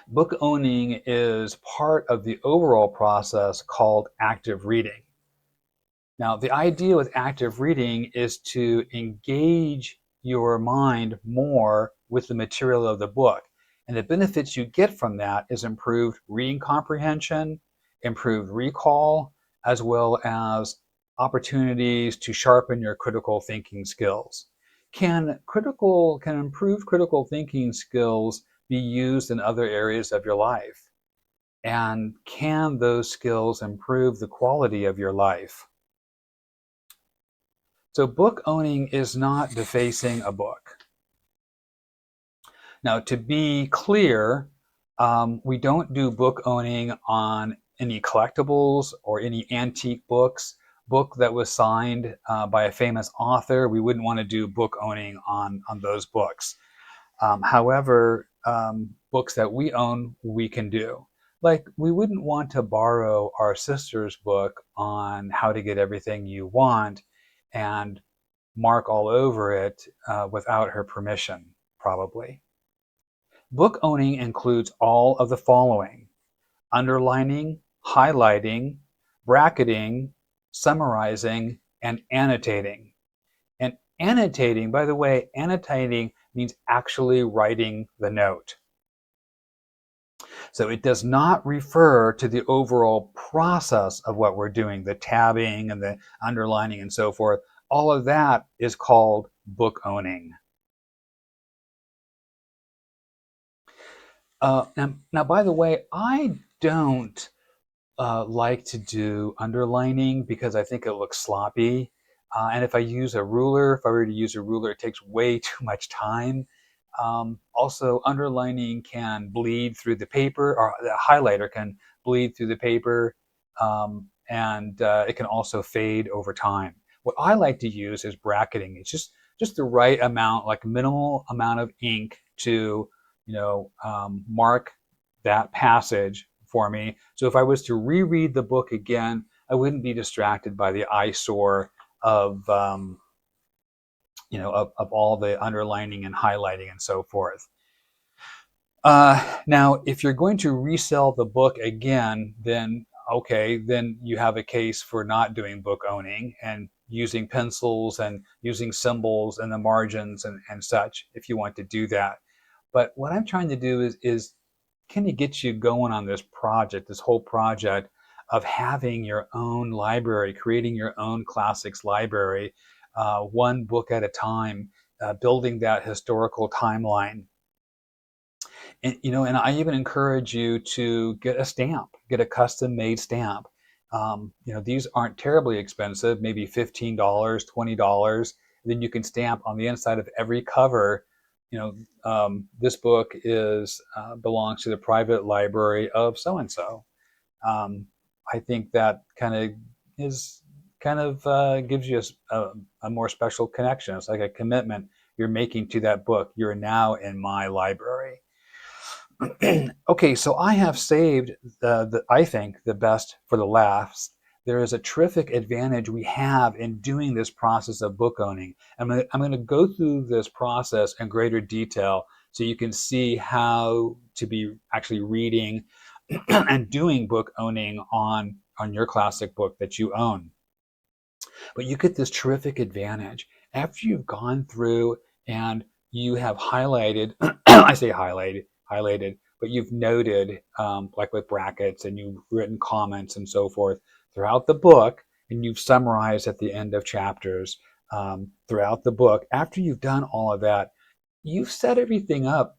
Book owning is part of the overall process called active reading. Now, the idea with active reading is to engage your mind more with the material of the book. And the benefits you get from that is improved reading comprehension, improved recall, as well as opportunities to sharpen your critical thinking skills. Can improved critical thinking skills be used in other areas of your life? And can those skills improve the quality of your life? So book owning is not defacing a book. Now, to be clear, we don't do book owning on any collectibles or any antique book that was signed by a famous author. We wouldn't want to do book owning on those books. However, books that we own, we can do. Like, we wouldn't want to borrow our sister's book on how to get everything you want and mark all over it without her permission, probably. Book owning includes all of the following: underlining, highlighting, bracketing, summarizing, and annotating. And annotating, by the way, annotating means actually writing the note. So it does not refer to the overall process of what we're doing, the tabbing and the underlining and so forth. All of that is called book owning. Now, by the way, I don't like to do underlining because I think it looks sloppy. And if I use a ruler, if I were to use a ruler, it takes way too much time. Also, underlining can bleed through the paper, or the highlighter can bleed through the paper, and it can also fade over time. What I like to use is bracketing. It's just the right amount, like minimal amount of ink to, mark that passage for me. So if I was to reread the book again, I wouldn't be distracted by the eyesore of of all the underlining and highlighting and so forth. Now, if you're going to resell the book again, then okay, then you have a case for not doing book owning and using pencils and using symbols in the margins and such if you want to do that. But what I'm trying to do is kind of get you going on this project, this whole project of having your own library, creating your own classics library, one book at a time, building that historical timeline. And, and I even encourage you to get a stamp, get a custom made stamp. These aren't terribly expensive, maybe $15, $20. Then you can stamp on the inside of every cover, this book is belongs to the private library of so and so. I think that gives you a more special connection. It's like a commitment you're making to that book. You're now in my library. Okay, so I have saved I think the best for the last. There is a terrific advantage we have in doing this process of book owning. I'm going to go through this process in greater detail so you can see how to be actually reading and doing book owning on your classic book that you own. But you get this terrific advantage after you've gone through and you have highlighted, I say highlighted, but you've noted, like with brackets, and you've written comments and so forth throughout the book, and you've summarized at the end of chapters throughout the book. After you've done all of that, you've set everything up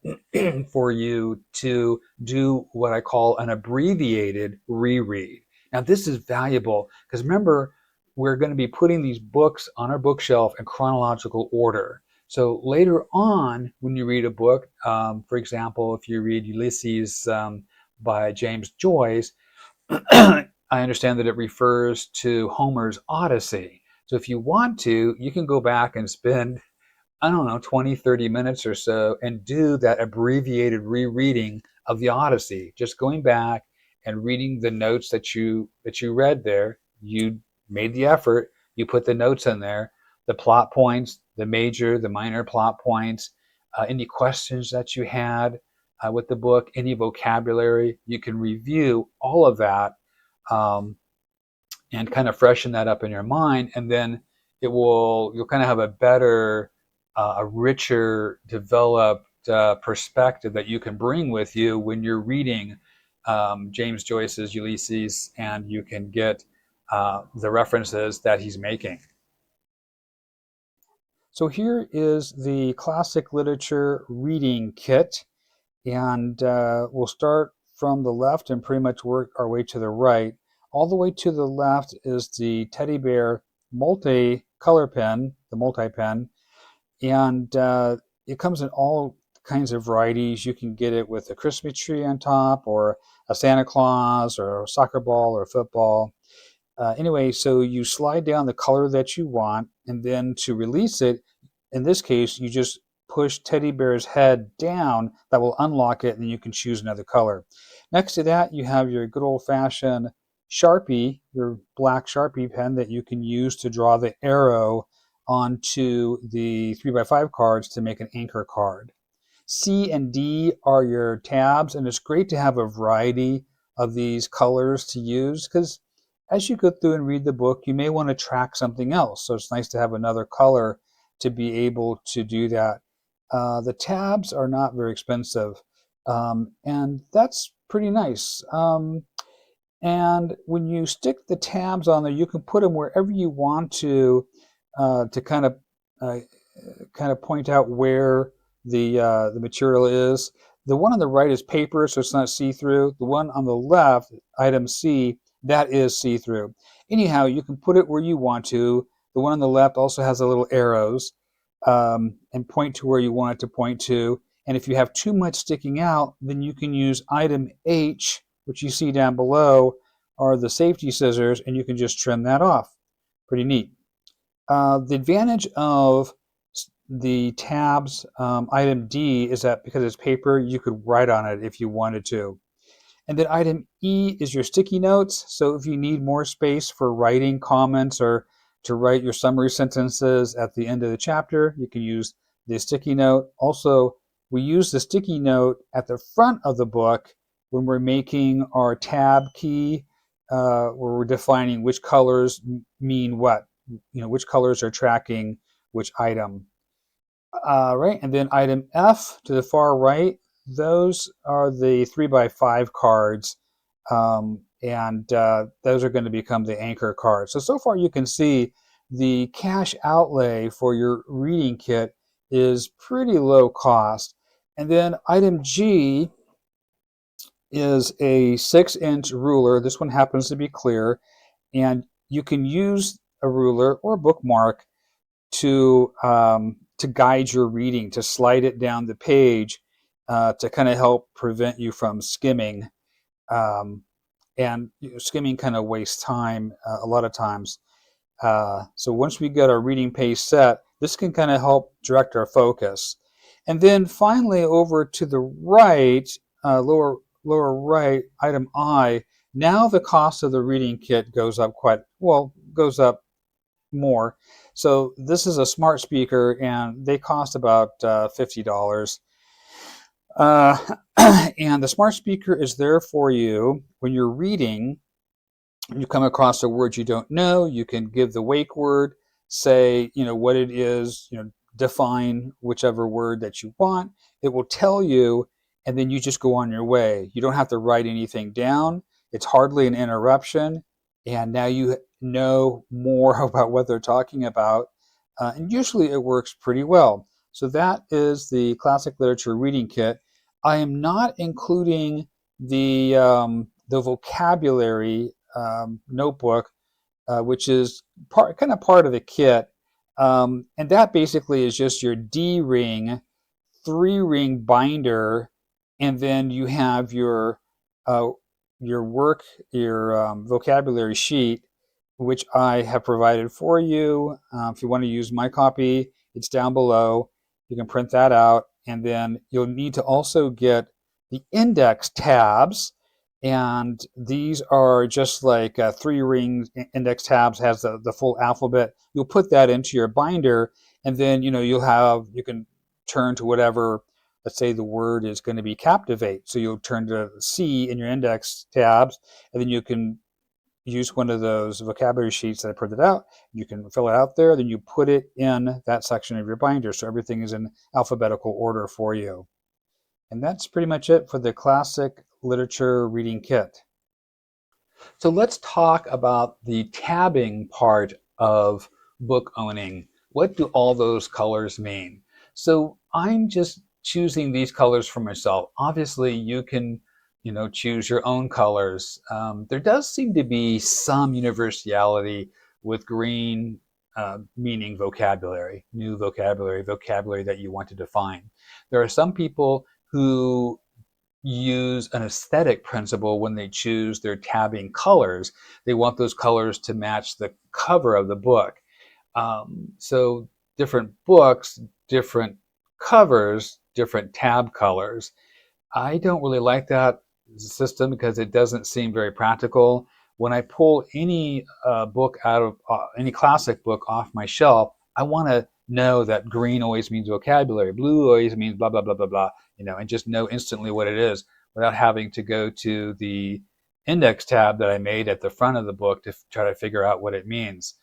for you to do what I call an abbreviated reread. Now, this is valuable because remember, we're going to be putting these books on our bookshelf in chronological order. So later on, when you read a book, for example, if you read Ulysses by James Joyce, I understand that it refers to Homer's Odyssey. So if you want to, you can go back and spend, I don't know, 20, 30 minutes or so and do that abbreviated rereading of the Odyssey, just going back and reading the notes that you read there. You made the effort, you put the notes in there, the plot points, the major, the minor plot points, any questions that you had with the book, any vocabulary, you can review all of that and kind of freshen that up in your mind, and then you'll kind of have a better, a richer, developed perspective that you can bring with you when you're reading James Joyce's Ulysses, and you can get the references that he's making. So here is the classic literature reading kit, and we'll start from the left and pretty much work our way to the right. All the way to the left is the Teddy Bear multi-color pen, the multi-pen, and it comes in all kinds of varieties. You can get it with a Christmas tree on top, or a Santa Claus, or a soccer ball, or a football. Anyway, so you slide down the color that you want, and then to release it, in this case, you just push Teddy Bear's head down. That will unlock it, and you can choose another color. Next to that, you have your good old-fashioned Sharpie, your black Sharpie pen that you can use to draw the arrow onto the 3x5 cards to make an anchor card. C and D are your tabs, and it's great to have a variety of these colors to use because as you go through and read the book, you may want to track something else. So it's nice to have another color to be able to do that. The tabs are not very expensive, and that's pretty nice. And when you stick the tabs on there, you can put them wherever you want to kind of point out where the material is. The one on the right is paper, so it's not see-through. The one on the left, item C, that is see-through. Anyhow, you can put it where you want to. The one on the left also has the little arrows and point to where you want it to point to. And if you have too much sticking out, then you can use item H, which you see down below, are the safety scissors, and you can just trim that off. Pretty neat. The advantage of the tabs, item D, is that because it's paper, you could write on it if you wanted to. And then item E is your sticky notes. So if you need more space for writing comments or to write your summary sentences at the end of the chapter, you can use the sticky note. Also, we use the sticky note at the front of the book when we're making our tab key, where we're defining which colors mean what. Which colors are tracking which item. Right, and then item F to the far right, those are the 3x5 cards, and those are going to become the anchor cards. So far you can see the cash outlay for your reading kit is pretty low cost. And then item G is a 6-inch ruler. This one happens to be clear, and you can use a ruler or a bookmark to guide your reading, to slide it down the page, to kind of help prevent you from skimming. Um, and skimming kind of wastes time a lot of times. So once we get our reading pace set, this can kind of help direct our focus. And then finally, over to the right, lower right, item I. Now the cost of the reading kit goes up goes up more. So this is a smart speaker, and they cost about $50. Uh, and the smart speaker is there for you when you're reading. You come across a word you don't know, you can give the wake word, say, what it is, define whichever word that you want. It will tell you, and then you just go on your way. You don't have to write anything down. It's hardly an interruption, and now you know more about what they're talking about. And usually it works pretty well. So that is the Classic Literature Reading Kit. I am not including the vocabulary notebook, which is kind of part of the kit. And that basically is just your D-ring, 3-ring binder, and then you have uh, your vocabulary sheet, which I have provided for you. If you want to use my copy, it's down below. You can print that out, and then you'll need to also get the index tabs, and these are just like 3-ring index tabs, has the full alphabet. You'll put that into your binder, and then you can turn to whatever. Let's say the word is going to be captivate, so you'll turn to C in your index tabs, and then you can use one of those vocabulary sheets that I printed out. You can fill it out there, then you put it in that section of your binder, so everything is in alphabetical order for you. And that's pretty much it for the Classic Literature Reading Kit. So let's talk about the tabbing part of book owning. What do all those colors mean? So I'm just choosing these colors for myself. Obviously, you can choose your own colors. There does seem to be some universality with green, meaning vocabulary, new vocabulary, vocabulary that you want to define. There are some people who use an aesthetic principle when they choose their tabbing colors. They want those colors to match the cover of the book. So different books, different covers, different tab colors. I don't really like that system because it doesn't seem very practical. When I pull any book out of any classic book off my shelf, I want to know that green always means vocabulary, blue always means blah, blah, blah, blah, blah, and just know instantly what it is without having to go to the index tab that I made at the front of the book to try to figure out what it means.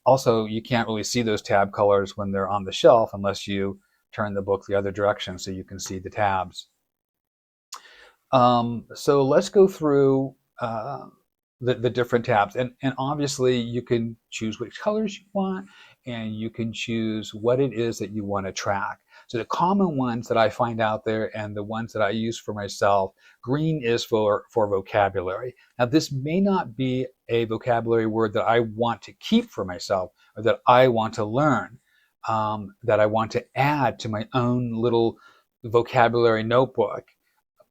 Also, you can't really see those tab colors when they're on the shelf unless you turn the book the other direction so you can see the tabs. So let's go through the different tabs. And obviously you can choose which colors you want, and you can choose what it is that you want to track. So the common ones that I find out there and the ones that I use for myself, green is for vocabulary. Now this may not be a vocabulary word that I want to keep for myself or that I want to learn, that I want to add to my own little vocabulary notebook.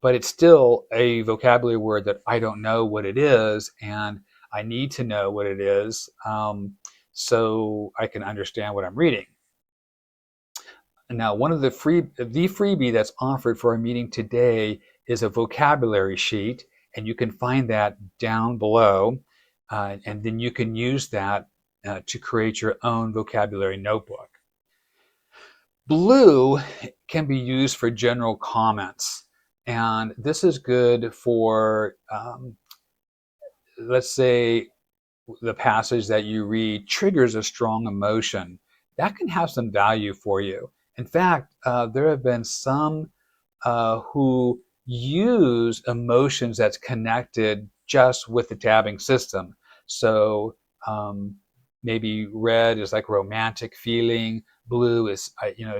But it's still a vocabulary word that I don't know what it is, and I need to know what it is so I can understand what I'm reading. Now, one of the freebie that's offered for our meeting today is a vocabulary sheet, and you can find that down below, and then you can use that to create your own vocabulary notebook. Blue can be used for general comments. And this is good for, let's say, the passage that you read triggers a strong emotion. That can have some value for you. In fact, there have been some who use emotions that's connected just with the tabbing system. So maybe red is like romantic feeling. Blue is,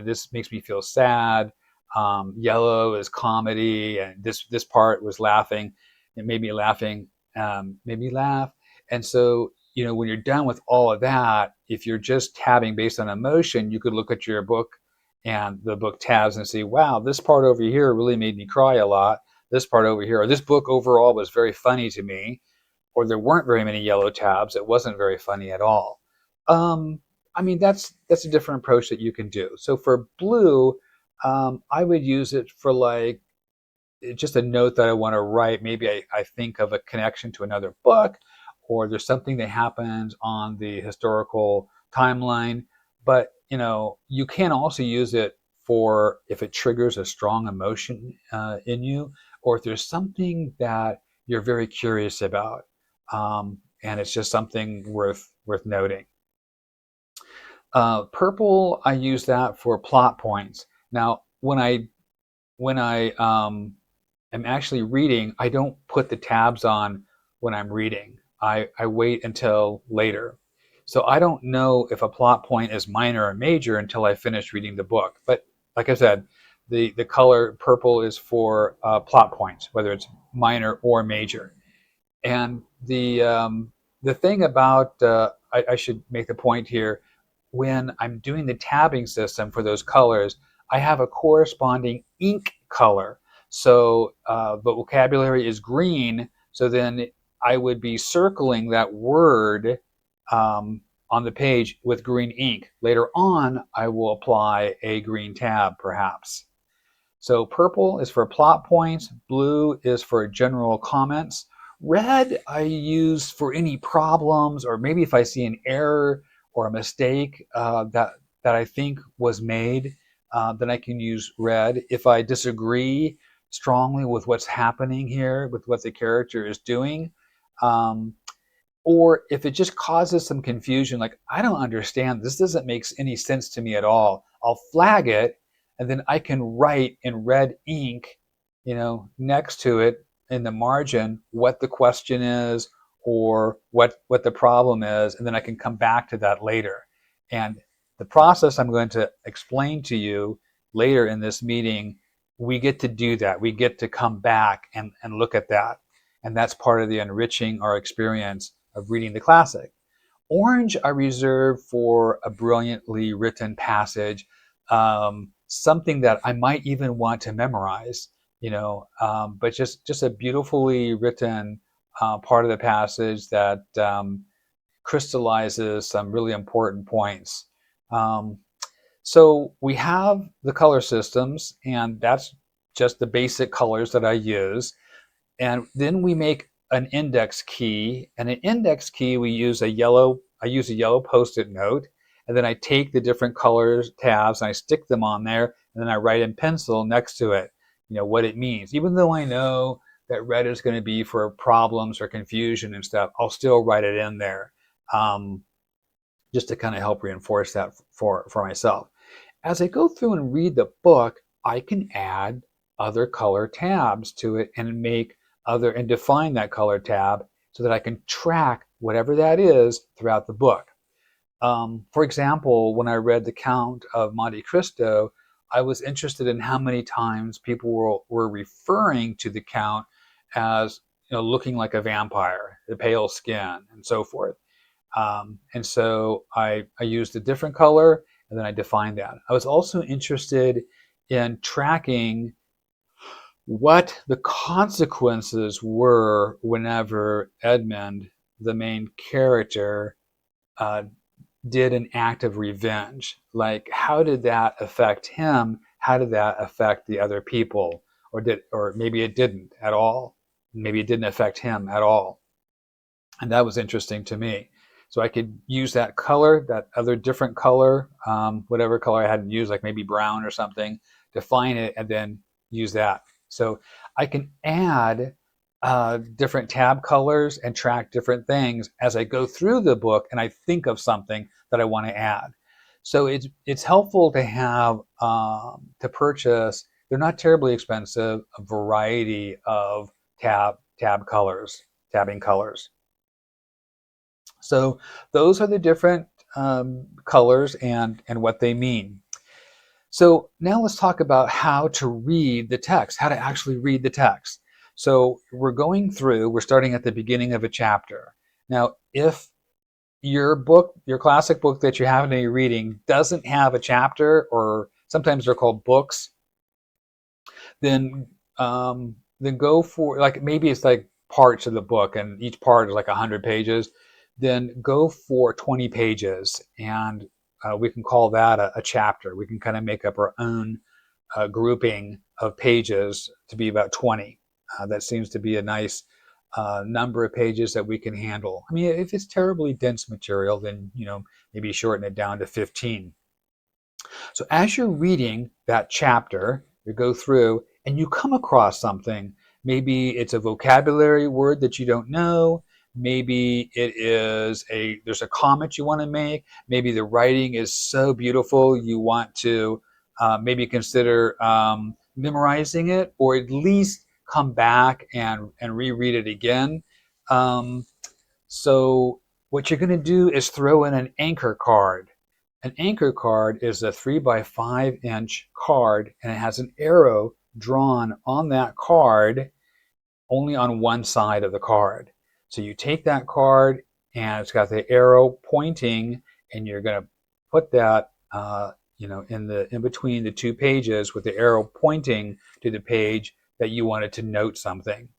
this makes me feel sad. Yellow is comedy, and this part was laughing. It made me laughing, made me laugh. And so, when you're done with all of that, if you're just tabbing based on emotion, you could look at your book and the book tabs and see, wow, this part over here really made me cry a lot. This part over here, or this book overall was very funny to me, or there weren't very many yellow tabs. It wasn't very funny at all. Um, I mean, that's a different approach that you can do. So for blue, I would use it for like just a note that I want to write. Maybe I think of a connection to another book, or there's something that happens on the historical timeline. But you can also use it for if it triggers a strong emotion in you, or if there's something that you're very curious about, and it's just something worth noting. Purple, I use that for plot points. Now, when I am actually reading, I don't put the tabs on when I'm reading. I wait until later. So I don't know if a plot point is minor or major until I finish reading the book. But like I said, the color purple is for plot points, whether it's minor or major. And the thing about I should make the point here, when I'm doing the tabbing system for those colors, I have a corresponding ink color. So the vocabulary is green, so then I would be circling that word on the page with green ink. Later on, I will apply a green tab, perhaps. So purple is for plot points, blue is for general comments. Red I use for any problems, or maybe if I see an error or a mistake that I think was made, then I can use red. If I disagree strongly with what's happening here, with what the character is doing, um, or if it just causes some confusion, like I don't understand, this doesn't make any sense to me at all, I'll flag it, and then I can write in red ink, next to it in the margin what the question is, or what the problem is, and then I can come back to that later. And the process I'm going to explain to you later in this meeting, we get to do that. We get to come back and look at that. And that's part of the enriching our experience of reading the classic. Orange I reserve for a brilliantly written passage, something that I might even want to memorize, but just a beautifully written part of the passage that crystallizes some really important points. So we have the color systems, and that's just the basic colors that I use. And then we make an index key, and an index key I use a yellow post-it note, and then I take the different colors tabs and I stick them on there, and then I write in pencil next to it, what it means. Even though I know that red is going to be for problems or confusion and stuff, I'll still write it in there, just to kind of help reinforce that for myself. As I go through and read the book, I can add other color tabs to it and define that color tab so that I can track whatever that is throughout the book. For example, when I read The Count of Monte Cristo, I was interested in how many times people were referring to the Count as looking like a vampire, the pale skin, and so forth. And so I used a different color, and then I defined that. I was also interested in tracking what the consequences were whenever Edmund, the main character, uh, did an act of revenge. Like, how did that affect him? How did that affect the other people? Or maybe it didn't at all. Maybe it didn't affect him at all. And that was interesting to me. So I could use that color, that other different color, whatever color I hadn't used, like maybe brown or something, define it, and then use that. So I can add different tab colors and track different things as I go through the book and I think of something that I want to add. So it's helpful to have to purchase. They're not terribly expensive. A variety of tabbing colors. So those are the different colors and what they mean. So now let's talk about how to read the text, how to actually read the text. So we're starting at the beginning of a chapter. Now, if your book, your classic book that you have in your reading doesn't have a chapter, or sometimes they're called books, then then go for, like, maybe it's like parts of the book and each part is like 100 pages. Then go for 20 pages, and we can call that a chapter. We can kind of make up our own grouping of pages to be about 20. That seems to be a nice number of pages that we can handle. I mean, if it's terribly dense material, then maybe shorten it down to 15. So as you're reading that chapter, you go through and you come across something. Maybe it's a vocabulary word that you don't know. Maybe there's a comment you want to make. Maybe the writing is so beautiful you want to maybe consider memorizing it, or at least come back and reread it again. Um, so what you're going to do is throw in an anchor card. An anchor card is a 3 by 5 inch card, and it has an arrow drawn on that card only on one side of the card. So you take that card and it's got the arrow pointing, and you're going to put that in between the two pages with the arrow pointing to the page that you wanted to note something.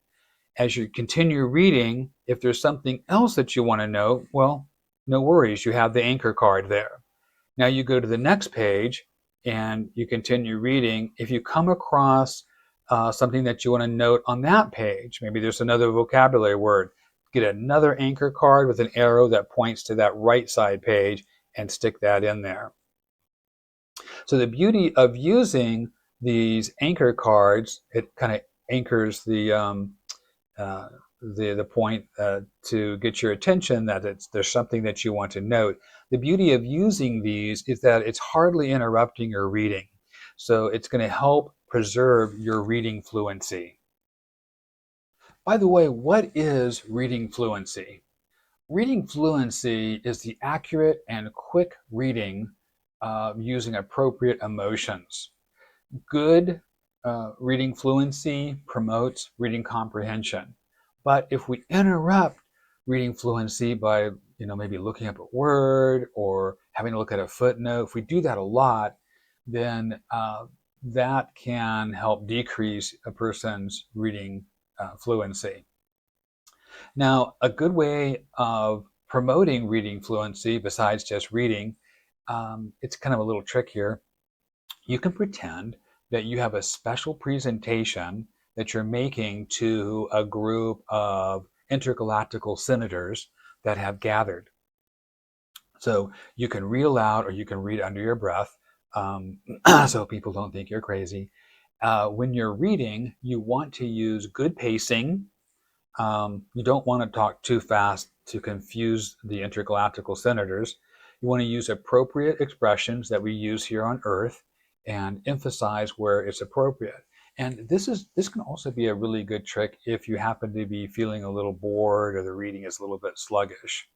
As you continue reading, if there's something else that you want to know, well, no worries, you have the anchor card there. Now you go to the next page and you continue reading. If you come across something that you want to note on that page, maybe there's another vocabulary word, get another anchor card with an arrow that points to that right side page and stick that in there. So the beauty of using these anchor cards, it kind of anchors the point to get your attention that there's something that you want to note. The beauty of using these is that it's hardly interrupting your reading. So it's going to help preserve your reading fluency. By the way, what is reading fluency? Reading fluency is the accurate and quick reading using appropriate emotions. Good reading fluency promotes reading comprehension. But if we interrupt reading fluency by maybe looking up a word or having to look at a footnote, if we do that a lot, then that can help decrease a person's reading fluency. Now, a good way of promoting reading fluency, besides just reading, it's kind of a little trick here. You can pretend that you have a special presentation that you're making to a group of intergalactical senators that have gathered. So you can read aloud or you can read under your breath, so people don't think you're crazy. When you're reading, you want to use good pacing. You don't want to talk too fast to confuse the intergalactical senators. You want to use appropriate expressions that we use here on Earth and emphasize where it's appropriate. And this can also be a really good trick if you happen to be feeling a little bored or the reading is a little bit sluggish.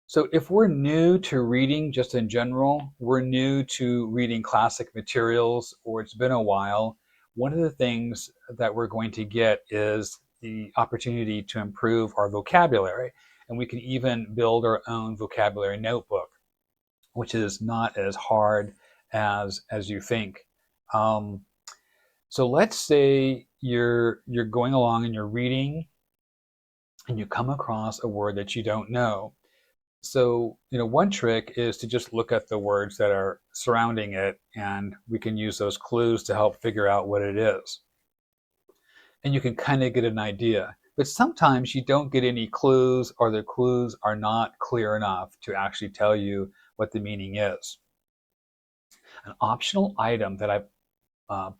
So if we're new to reading just in general, we're new to reading classic materials, or it's been a while, one of the things that we're going to get is the opportunity to improve our vocabulary. And we can even build our own vocabulary notebook, which is not as hard as you think. So let's say you're going along and you're reading and you come across a word that you don't know. So, one trick is to just look at the words that are surrounding it, and we can use those clues to help figure out what it is. And you can kind of get an idea. But sometimes you don't get any clues, or the clues are not clear enough to actually tell you what the meaning is. An optional item that I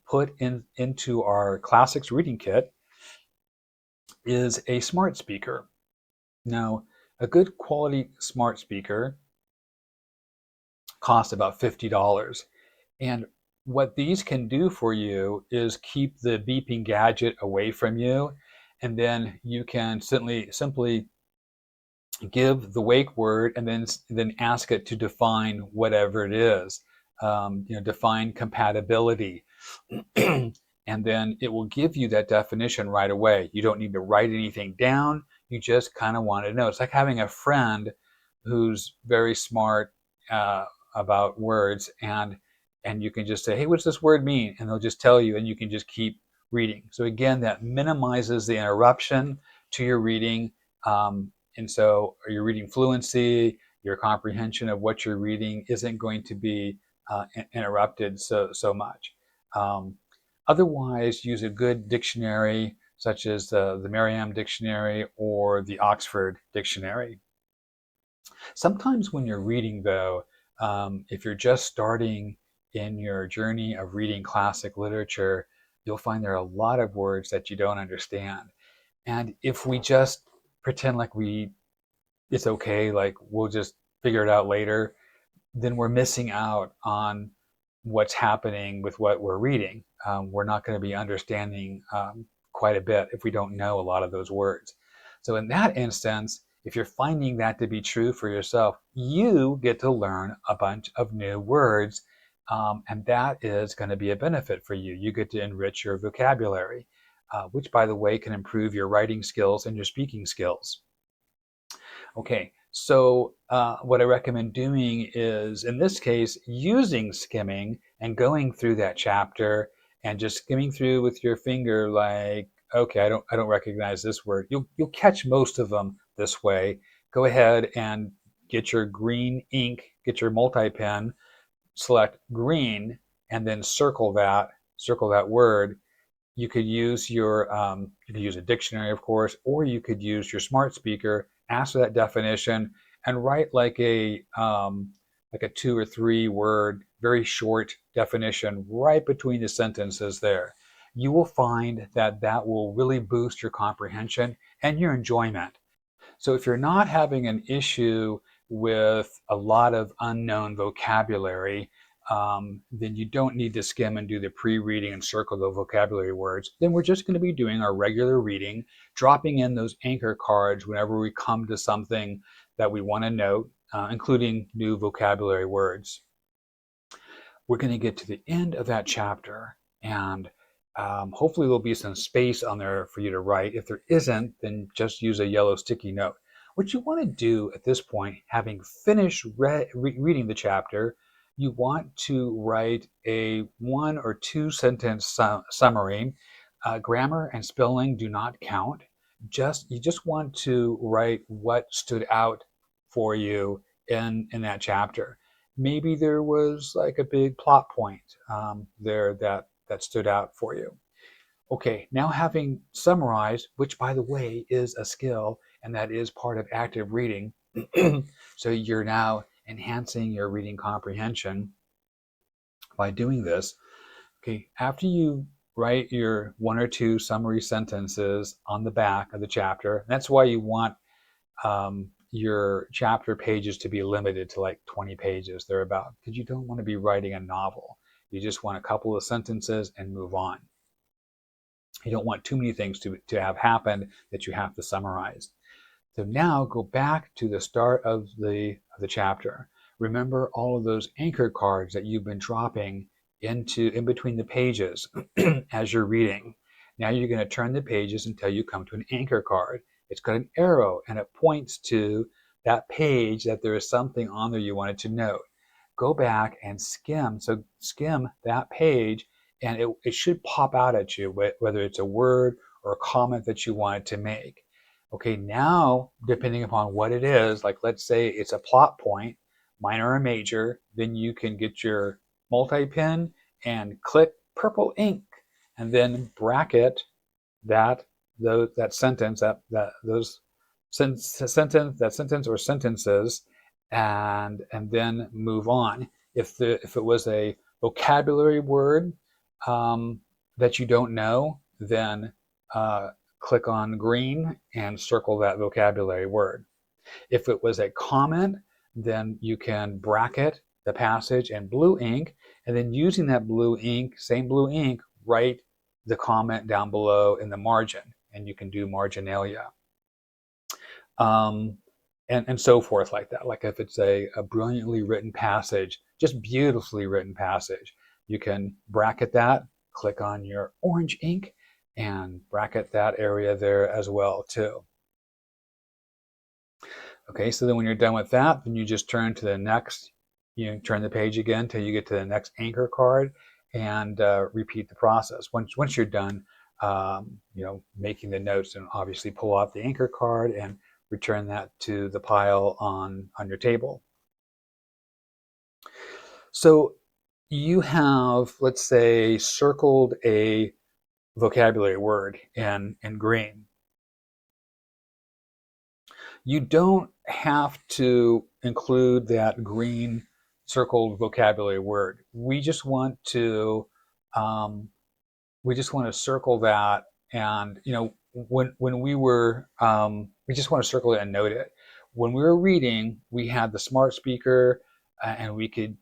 put into our classics reading kit is a smart speaker. Now, a good quality smart speaker costs about $50. And what these can do for you is keep the beeping gadget away from you. And then you can simply give the wake word and then ask it to define whatever it is. define compatibility. And then it will give you that definition right away. You don't need to write anything down. You just kind of want to know. It's like having a friend who's very smart about words, and you can just say, hey, what's this word mean? And they'll just tell you, and you can just keep reading. So again, that minimizes the interruption to your reading. And so your reading fluency, your comprehension of what you're reading isn't going to be interrupted so much. Otherwise, use a good dictionary such as the Merriam Dictionary or the Oxford Dictionary. Sometimes when you're reading, though, if you're just starting in your journey of reading classic literature, you'll find there are a lot of words that you don't understand. And if we just pretend like it's okay, like we'll just figure it out later, then we're missing out on what's happening with what we're reading. We're not going to be understanding quite a bit if we don't know a lot of those words. So in that instance, if you're finding that to be true for yourself, you get to learn a bunch of new words, and that is going to be a benefit for you. You get to enrich your vocabulary, which, by the way, can improve your writing skills and your speaking skills. Okay, so what I recommend doing is, in this case, using skimming and going through that chapter and just skimming through with your finger, like, okay, I don't recognize this word. You'll catch most of them this way. Go ahead and get your green ink, get your multi-pen, select green, and then circle that word. You could use a dictionary, of course, or you could use your smart speaker, ask for that definition, and write like a 2 or 3 word, very short definition right between the sentences there. You will find that that will really boost your comprehension and your enjoyment. So if you're not having an issue with a lot of unknown vocabulary, then you don't need to skim and do the pre-reading and circle the vocabulary words. Then we're just going to be doing our regular reading, dropping in those anchor cards whenever we come to something that we want to note, including new vocabulary words. We're going to get to the end of that chapter, and hopefully there'll be some space on there for you to write. If there isn't, then just use a yellow sticky note. What you want to do at this point, having finished reading the chapter, you want to write a 1 or 2 sentence summary. Grammar and spelling do not count. You just want to write what stood out for you in that chapter. Maybe there was like a big plot point there that stood out for you. Okay, now having summarized, which by the way is a skill, and that is part of active reading, so you're now enhancing your reading comprehension by doing this. Okay, after you write your 1 or 2 summary sentences on the back of the chapter, that's why you want your chapter pages to be limited to like 20 pages thereabout, because you don't want to be writing a novel. You just want a couple of sentences and move on. You don't want too many things to have happened that you have to summarize. So now go back to the start of the chapter. Remember all of those anchor cards that you've been dropping in between the pages as you're reading. Now you're going to turn the pages until you come to an anchor card. It's got an arrow and it points to that page that there is something on there you wanted to note. Go back and skim. So skim that page, and it should pop out at you, whether it's a word or a comment that you wanted to make. Okay, now, depending upon what it is, like let's say it's a plot point, minor or major, then you can get your multi-pen and click purple ink, and then bracket that sentence or sentences, and then move on. If it was a vocabulary word that you don't know, then click on green and circle that vocabulary word. If it was a comment, then you can bracket the passage in blue ink, and then using that blue ink, same blue ink, write the comment down below in the margin, and you can do marginalia. and so forth like that. Like if it's a brilliantly written passage, just beautifully written passage, you can bracket that, click on your orange ink, and bracket that area there as well too. Okay, so then when you're done with that, then you just turn to the next, you turn the page again till you get to the next anchor card, and repeat the process. Once you're done, making the notes, and obviously pull out the anchor card and return that to the pile on your table. So you have, let's say, circled a vocabulary word in green. You don't have to include that green circled vocabulary word. We just want to circle that, and when we just want to circle it and note it. When we were reading, we had the smart speaker, and we could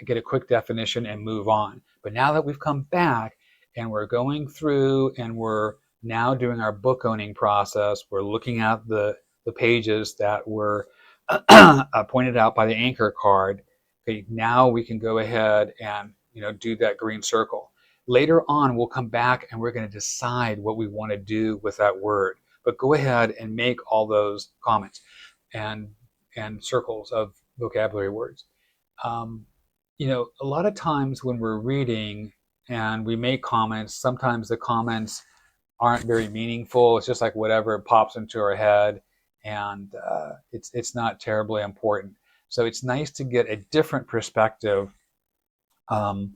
get a quick definition and move on. But now that we've come back and we're going through and we're now doing our book owning process, we're looking at the pages that were pointed out by the anchor card. Okay, now we can go ahead and do that green circle. Later on, we'll come back and we're going to decide what we want to do with that word. But go ahead and make all those comments and circles of vocabulary words. A lot of times when we're reading and we make comments, sometimes the comments aren't very meaningful. It's just like whatever pops into our head, and it's not terribly important. So it's nice to get a different perspective when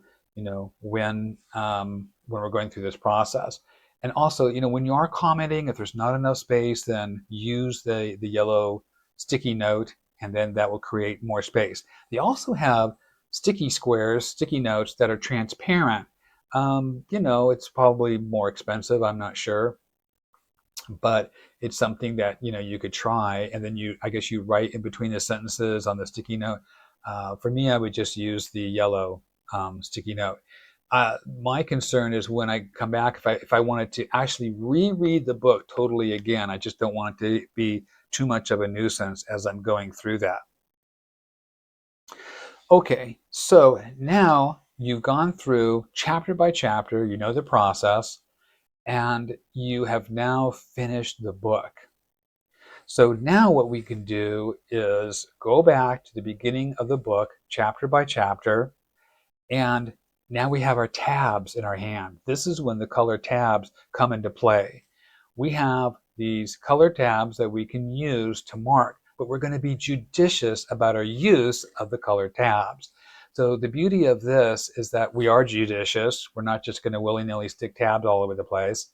we're going through this process. And also, when you are commenting, if there's not enough space, then use the yellow sticky note, and then that will create more space. They also have sticky squares, sticky notes that are transparent. It's probably more expensive, I'm not sure, but it's something that you could try, and then I guess you write in between the sentences on the sticky note. For me, I would just use the yellow sticky note. My concern is when I come back, if I wanted to actually reread the book totally again, I just don't want it to be too much of a nuisance as I'm going through that. Okay, so now you've gone through chapter by chapter, you know the process, and you have now finished the book. So now what we can do is go back to the beginning of the book, chapter by chapter, and now we have our tabs in our hand. This is when the color tabs come into play. We have these color tabs that we can use to mark, but we're going to be judicious about our use of the color tabs. So the beauty of this is that we are judicious. We're not just going to willy-nilly stick tabs all over the place.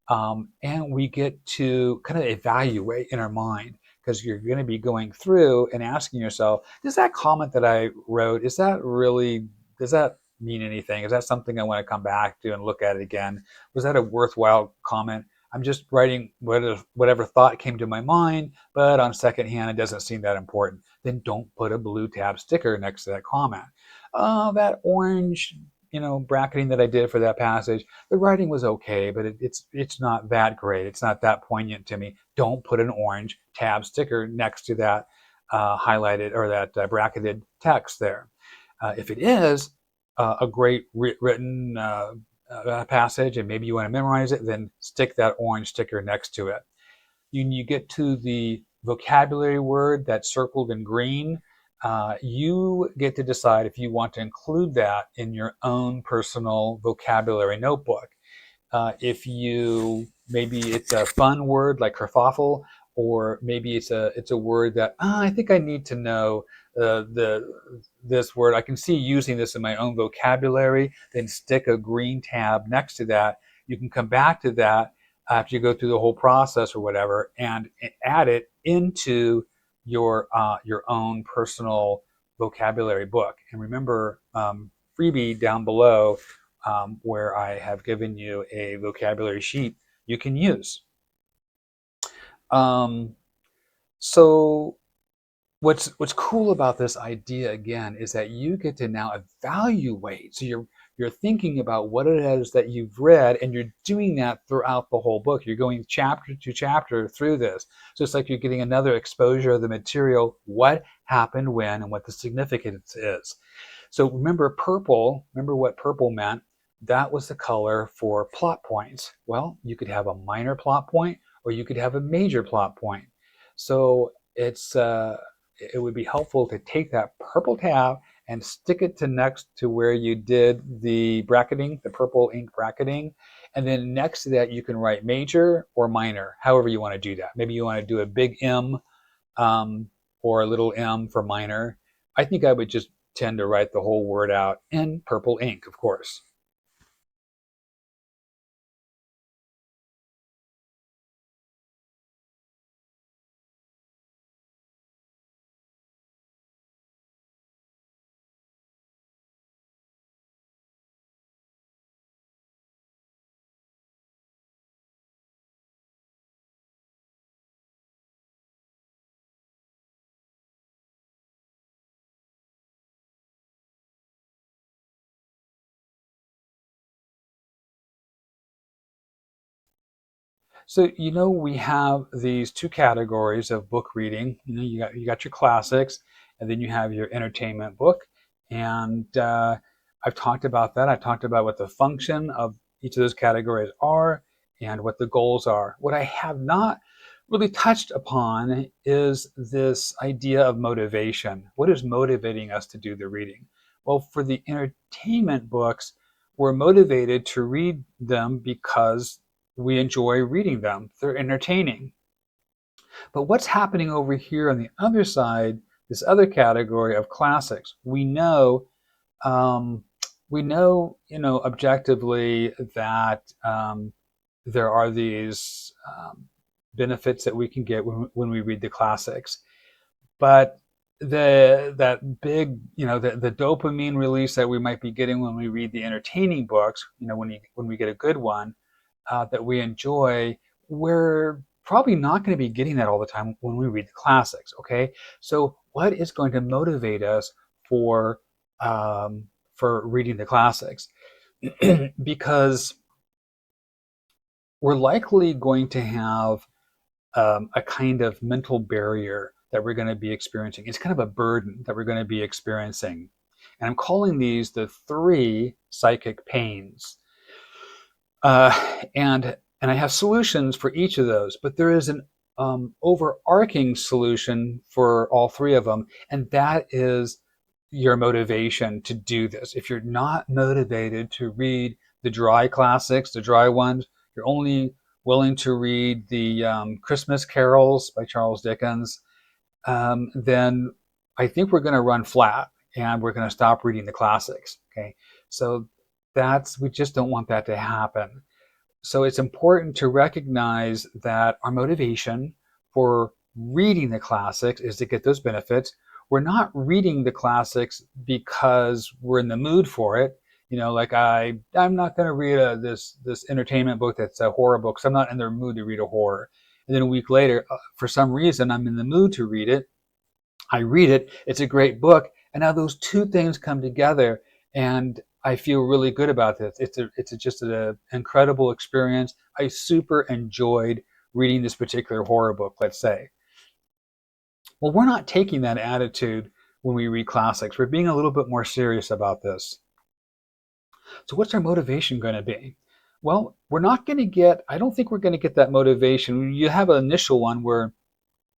And we get to kind of evaluate in our mind, because you're going to be going through and asking yourself, does that comment that I wrote, does that mean anything? Is that something I want to come back to and look at it again? Was that a worthwhile comment? I'm just writing whatever thought came to my mind, but on second hand, it doesn't seem that important. Then don't put a blue tab sticker next to that comment. That orange, bracketing that I did for that passage, the writing was okay, but it's not that great. It's not that poignant to me. Don't put an orange tab sticker next to that highlighted or that bracketed text there. If it is a great written passage and maybe you want to memorize it, then stick that orange sticker next to it. You get to the vocabulary word that's circled in green. You get to decide if you want to include that in your own personal vocabulary notebook. If maybe it's a fun word like kerfuffle, or maybe it's a word that I think I need to know this word. I can see using this in my own vocabulary. Then stick a green tab next to that. You can come back to that after you go through the whole process or whatever, and add it into your own personal vocabulary book. And remember, freebie down below, where I have given you a vocabulary sheet you can use. So what's cool about this idea again is that you get to now evaluate. So you're you're thinking about what it is that you've read, and you're doing that throughout the whole book. You're going chapter to chapter through this. So it's like you're getting another exposure of the material, what happened when, and what the significance is. So remember purple, remember what purple meant? That was the color for plot points. Well, you could have a minor plot point, or you could have a major plot point. So it would be helpful to take that purple tab and stick it to next to where you did the bracketing, the purple ink bracketing. And then next to that, you can write major or minor, however you want to do that. Maybe you want to do a big M or a little m for minor. I think I would just tend to write the whole word out in purple ink, of course. So we have these two categories of book reading. You got your classics, and then you have your entertainment book. And I've talked about that. I've talked about what the function of each of those categories are and what the goals are. What I have not really touched upon is this idea of motivation. What is motivating us to do the reading? Well, for the entertainment books, we're motivated to read them because we enjoy reading them. They're entertaining. But what's happening over here on the other side, this other category of classics? Um, objectively that there are these benefits that we can get when we read the classics. But that big, the dopamine release that we might be getting when we read the entertaining books, when we get a good one, that we enjoy, we're probably not going to be getting that all the time when we read the classics. Okay, so what is going to motivate us for reading the classics? Because we're likely going to have a kind of mental barrier that we're going to be experiencing. It's kind of a burden that we're going to be experiencing. And I'm calling these the 3 psychic pains. And I have solutions for each of those, but there is an overarching solution for all 3 of them, and that is your motivation to do this. If you're not motivated to read the dry classics, the dry ones, you're only willing to read the Christmas carols by Charles Dickens, then I think we're going to run flat and we're going to stop reading the classics. Okay, so we just don't want that to happen. So it's important to recognize that our motivation for reading the classics is to get those benefits. We're not reading the classics because we're in the mood for it. Like I'm not going to read this entertainment book that's a horror book, because I'm not in the mood to read a horror. And then a week later, for some reason, I'm in the mood to read it. I read it. It's a great book, and now those 2 things come together, and I feel really good about this. It's just an incredible experience. I super enjoyed reading this particular horror book, let's say. Well, we're not taking that attitude when we read classics. We're being a little bit more serious about this. So what's our motivation going to be? Well, I don't think we're going to get that motivation. You have an initial one where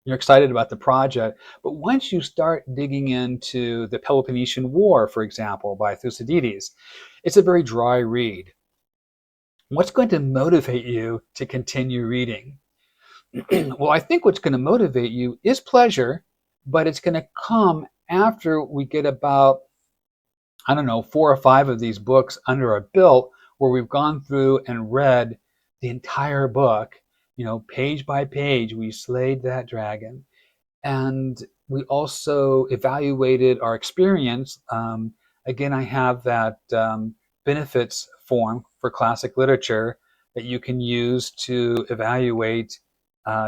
you're excited about the project, but once you start digging into the Peloponnesian War, for example, by Thucydides, it's a very dry read. What's going to motivate you to continue reading? Well, I think what's going to motivate you is pleasure, but it's going to come after we get about, 4 or 5 of these books under our belt, where we've gone through and read the entire book, page by page. We slayed that dragon. And we also evaluated our experience. Again, I have that benefits form for classic literature that you can use to evaluate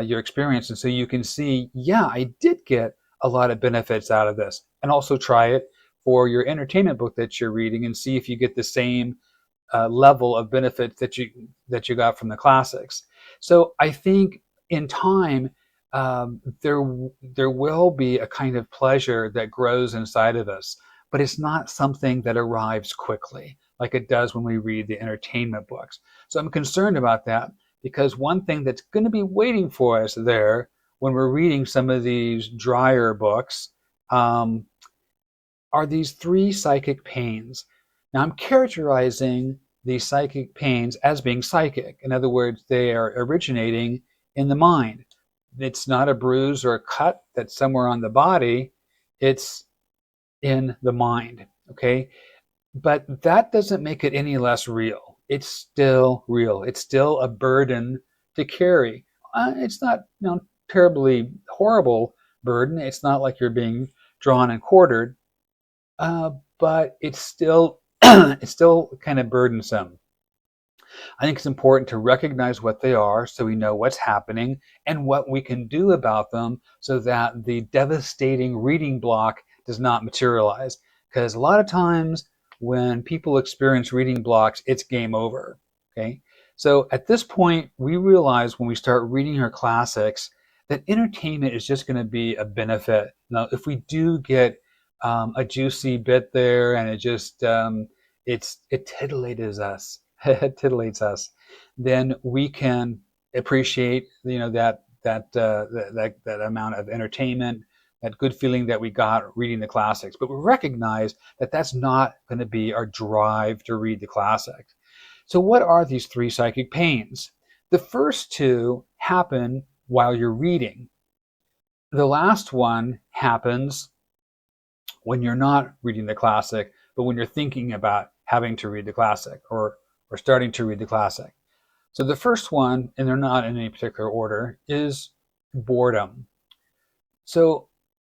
your experience. And so you can see, yeah, I did get a lot of benefits out of this. And also try it for your entertainment book that you're reading and see if you get the same level of benefit that you got from the classics. So I think in time, there will be a kind of pleasure that grows inside of us, but it's not something that arrives quickly like it does when we read the entertainment books. So I'm concerned about that, because one thing that's going to be waiting for us there when we're reading some of these drier books um, are these three psychic pains. Now, I'm characterizing these psychic pains as being psychic. In other words, they are originating in the mind. It's not a bruise or a cut that's somewhere on the body, it's in the mind. Okay? But that doesn't make it any less real. It's still real. It's still a burden to carry. It's not, terribly horrible burden. It's not like you're being drawn and quartered, but it's still it's still kind of burdensome. I think it's important to recognize what they are so we know what's happening and what we can do about them so that the devastating reading block does not materialize. Because a lot of times when people experience reading blocks, it's game over. Okay. So at this point, we realize when we start reading our classics that entertainment is just going to be a benefit. Now, if we do get a juicy bit there and it titillates us, titillates us, then we can appreciate that amount of entertainment, that good feeling that we got reading the classics. But we recognize that that's not going to be our drive to read the classics. So what are these three psychic pains? The first two happen while you're reading. The last one happens when you're not reading the classic, but when you're thinking about having to read the classic or starting to read the classic. So the first one, and they're not in any particular order, is boredom. So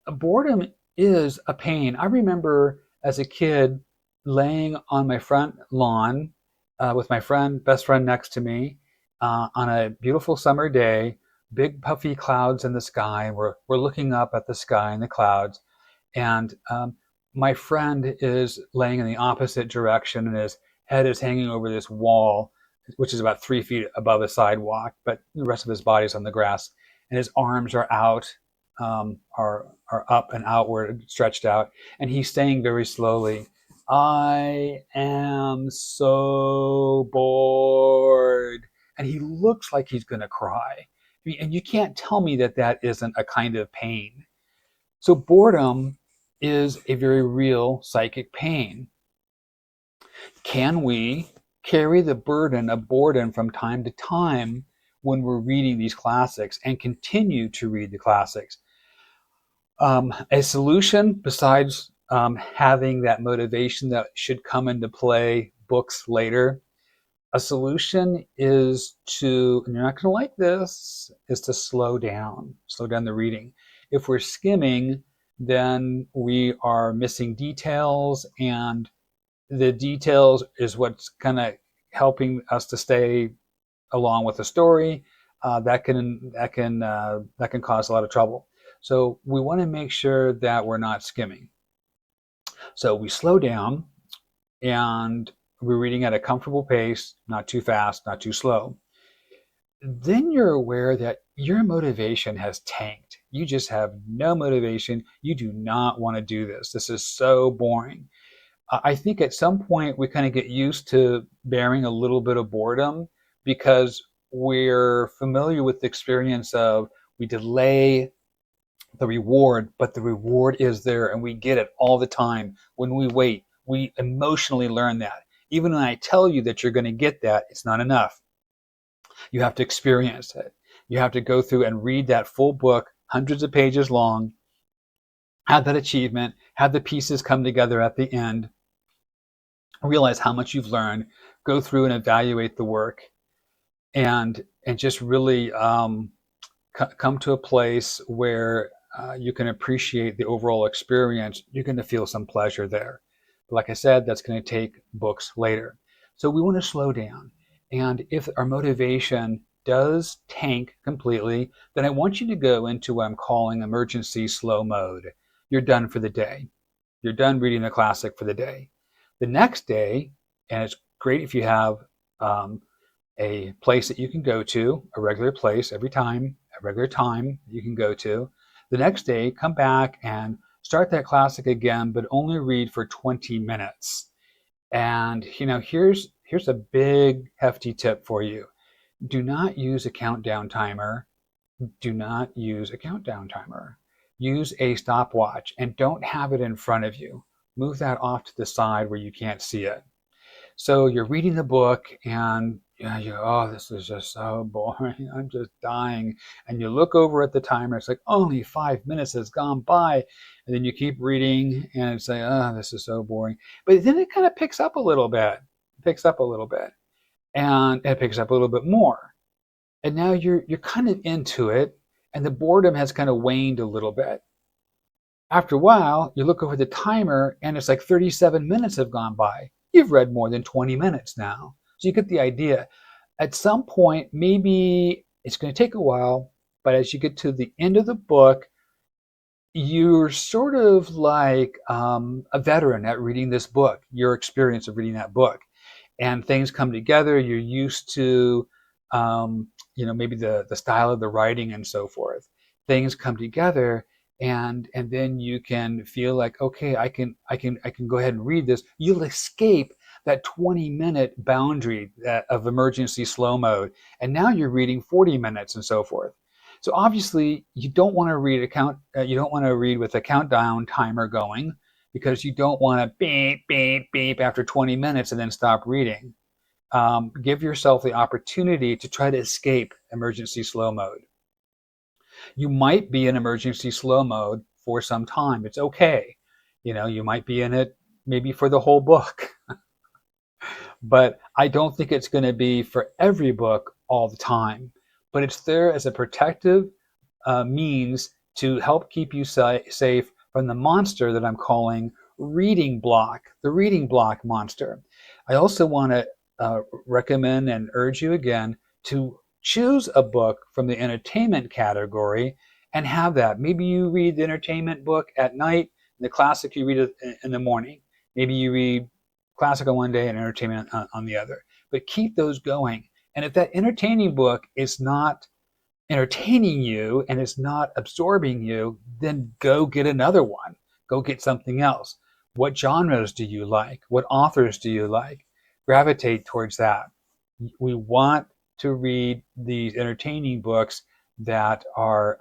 boredom is a pain. I remember as a kid laying on my front lawn with my best friend next to me on a beautiful summer day, big puffy clouds in the sky. We're looking up at the sky and the clouds, and my friend is laying in the opposite direction, and his head is hanging over this wall, which is about 3 feet above the sidewalk, but the rest of his body is on the grass, and his arms are out, are up and outward, stretched out, and he's saying very slowly, "I am so bored," and he looks like he's going to cry. I mean, and you can't tell me that that isn't a kind of pain. So boredom is a very real psychic pain. Can we carry the burden of boredom from time to time when we're reading these classics and continue to read the classics? A solution, besides having that motivation that should come into play books later, a solution is to, and you're not going to like this, is to slow down the reading. If we're skimming, then we are missing details, and the details is what's kind of helping us to stay along with the story. That can cause a lot of trouble. So we want to make sure that we're not skimming. So we slow down, and we're reading at a comfortable pace, not too fast, not too slow. Then you're aware that your motivation has tanked. You just have no motivation. You do not want to do this. This is so boring. I think at some point we kind of get used to bearing a little bit of boredom because we're familiar with the experience of we delay the reward, but the reward is there and we get it all the time. When we wait, we emotionally learn that. Even when I tell you that you're going to get that, it's not enough. You have to experience it. You have to go through and read that full book, hundreds of pages long, have that achievement, have the pieces come together at the end, realize how much you've learned, go through and evaluate the work, and just really come to a place where you can appreciate the overall experience. You're going to feel some pleasure there. But like I said, that's going to take books later. So we want to slow down. And if our motivation does tank completely, then I want you to go into what I'm calling emergency slow mode. You're done for the day. You're done reading the classic for the day. The next day, and it's great if you have a place that you can go to, a regular place every time, a regular time you can go to. The next day, come back and start that classic again, but only read for 20 minutes. And here's a big hefty tip for you. Do not use a countdown timer. Do not use a countdown timer. Use a stopwatch and don't have it in front of you. Move that off to the side where you can't see it. So you're reading the book and oh, this is just so boring. I'm just dying. And you look over at the timer. It's like only 5 minutes has gone by. And then you keep reading and it's like, oh, this is so boring. But then it kind of picks up a little bit. It picks up a little bit. And it picks up a little bit more. And now you're kind of into it. And the boredom has kind of waned a little bit. After a while, you look over the timer and it's like 37 minutes have gone by. You've read more than 20 minutes now. So you get the idea. At some point, maybe it's going to take a while, but as you get to the end of the book, you're sort of like a veteran at reading this book, your experience of reading that book. And things come together. You're used to, maybe the style of the writing and so forth. Things come together and then you can feel like, okay, I can go ahead and read this. You'll escape that 20-minute boundary of emergency slow mode, and now you're reading 40 minutes and so forth. So obviously, you don't want to read you don't want to read with a countdown timer going, because you don't want to beep beep beep after 20 minutes and then stop reading. Give yourself the opportunity to try to escape emergency slow mode. You might be in emergency slow mode for some time. It's okay. You might be in it maybe for the whole book. But I don't think it's going to be for every book all the time. But it's there as a protective means to help keep you safe from the monster that I'm calling reading block, the reading block monster. I also want to recommend and urge you again to choose a book from the entertainment category and have that. Maybe you read the entertainment book at night, and the classic you read it in the morning. Maybe you read classic on one day and entertainment on the other. But keep those going. And if that entertaining book is not entertaining you and it's not absorbing you, then go get another one. Go get something else. What genres do you like? What authors do you like? Gravitate towards that. We want to read these entertaining books that are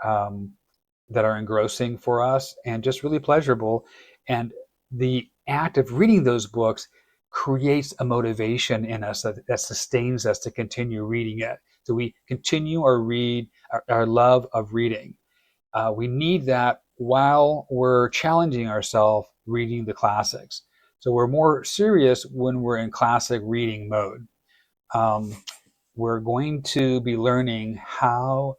engrossing for us and just really pleasurable. And the act of reading those books creates a motivation in us that sustains us to continue reading it. So we continue our love of reading. We need that while we're challenging ourselves reading the classics. So we're more serious when we're in classic reading mode. We're going to be learning how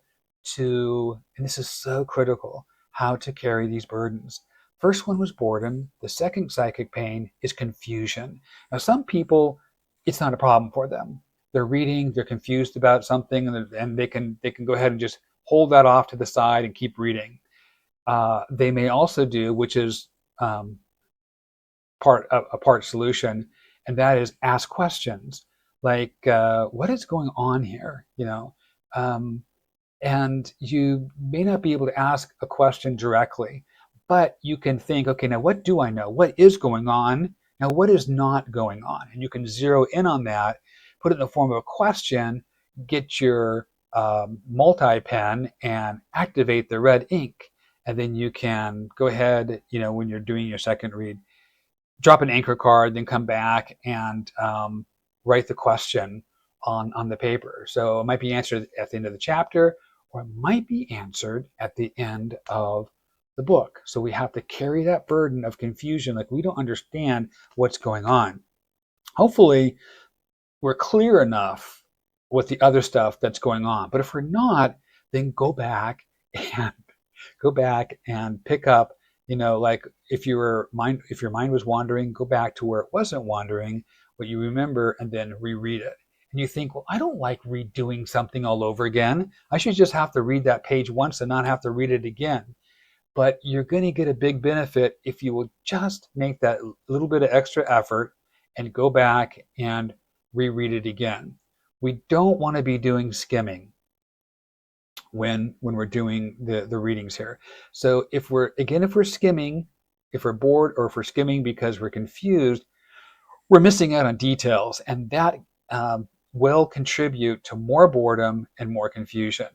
to, and this is so critical, how to carry these burdens. First one was boredom. The second psychic pain is confusion. Now, some people, it's not a problem for them. They're reading, they're confused about something, and they can go ahead and just hold that off to the side and keep reading. They may also do, which is a part solution, and that is ask questions like, what is going on here? And you may not be able to ask a question directly, but you can think, okay, now what do I know? What is going on? Now, what is not going on? And you can zero in on that, put it in the form of a question, get your multi-pen and activate the red ink. And then you can go ahead, when you're doing your second read, drop an anchor card, then come back and write the question on the paper. So it might be answered at the end of the chapter, or it might be answered at the end of the book. So we have to carry that burden of confusion, like we don't understand what's going on. Hopefully, we're clear enough with the other stuff that's going on. But if we're not, then go back and pick up. Like if your mind was wandering, go back to where it wasn't wandering, what you remember, and then reread it. And you think, well, I don't like redoing something all over again. I should just have to read that page once and not have to read it again. but you're going to get a big benefit if you will just make that little bit of extra effort and go back and reread it again. We don't want to be doing skimming when we're doing the readings here. So if we're skimming, if we're bored, or if we're skimming because we're confused, we're missing out on details, and that will contribute to more boredom and more confusion.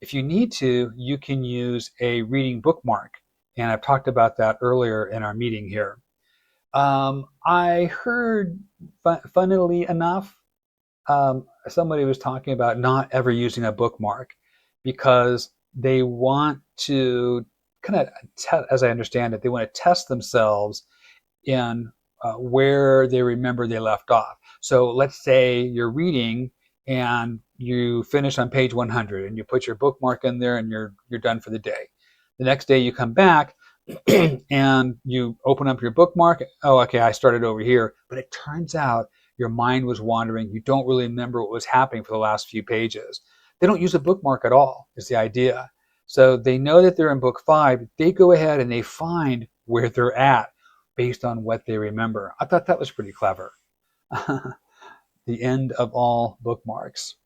If you need to, you can use a reading bookmark, and I've talked about that earlier in our meeting here. I heard, funnily enough, somebody was talking about not ever using a bookmark because they want to kind of, as I understand it, they want to test themselves in where they remember they left off. So let's say you're reading and you finish on page 100 and you put your bookmark in there and you're done for the day. The next day you come back and you open up your bookmark. Oh, okay, I started over here, but it turns out your mind was wandering. You don't really remember what was happening for the last few pages. They don't use a bookmark at all, is the idea. So they know that they're in book 5. They go ahead and they find where they're at based on what they remember. I thought that was pretty clever. The end of all bookmarks.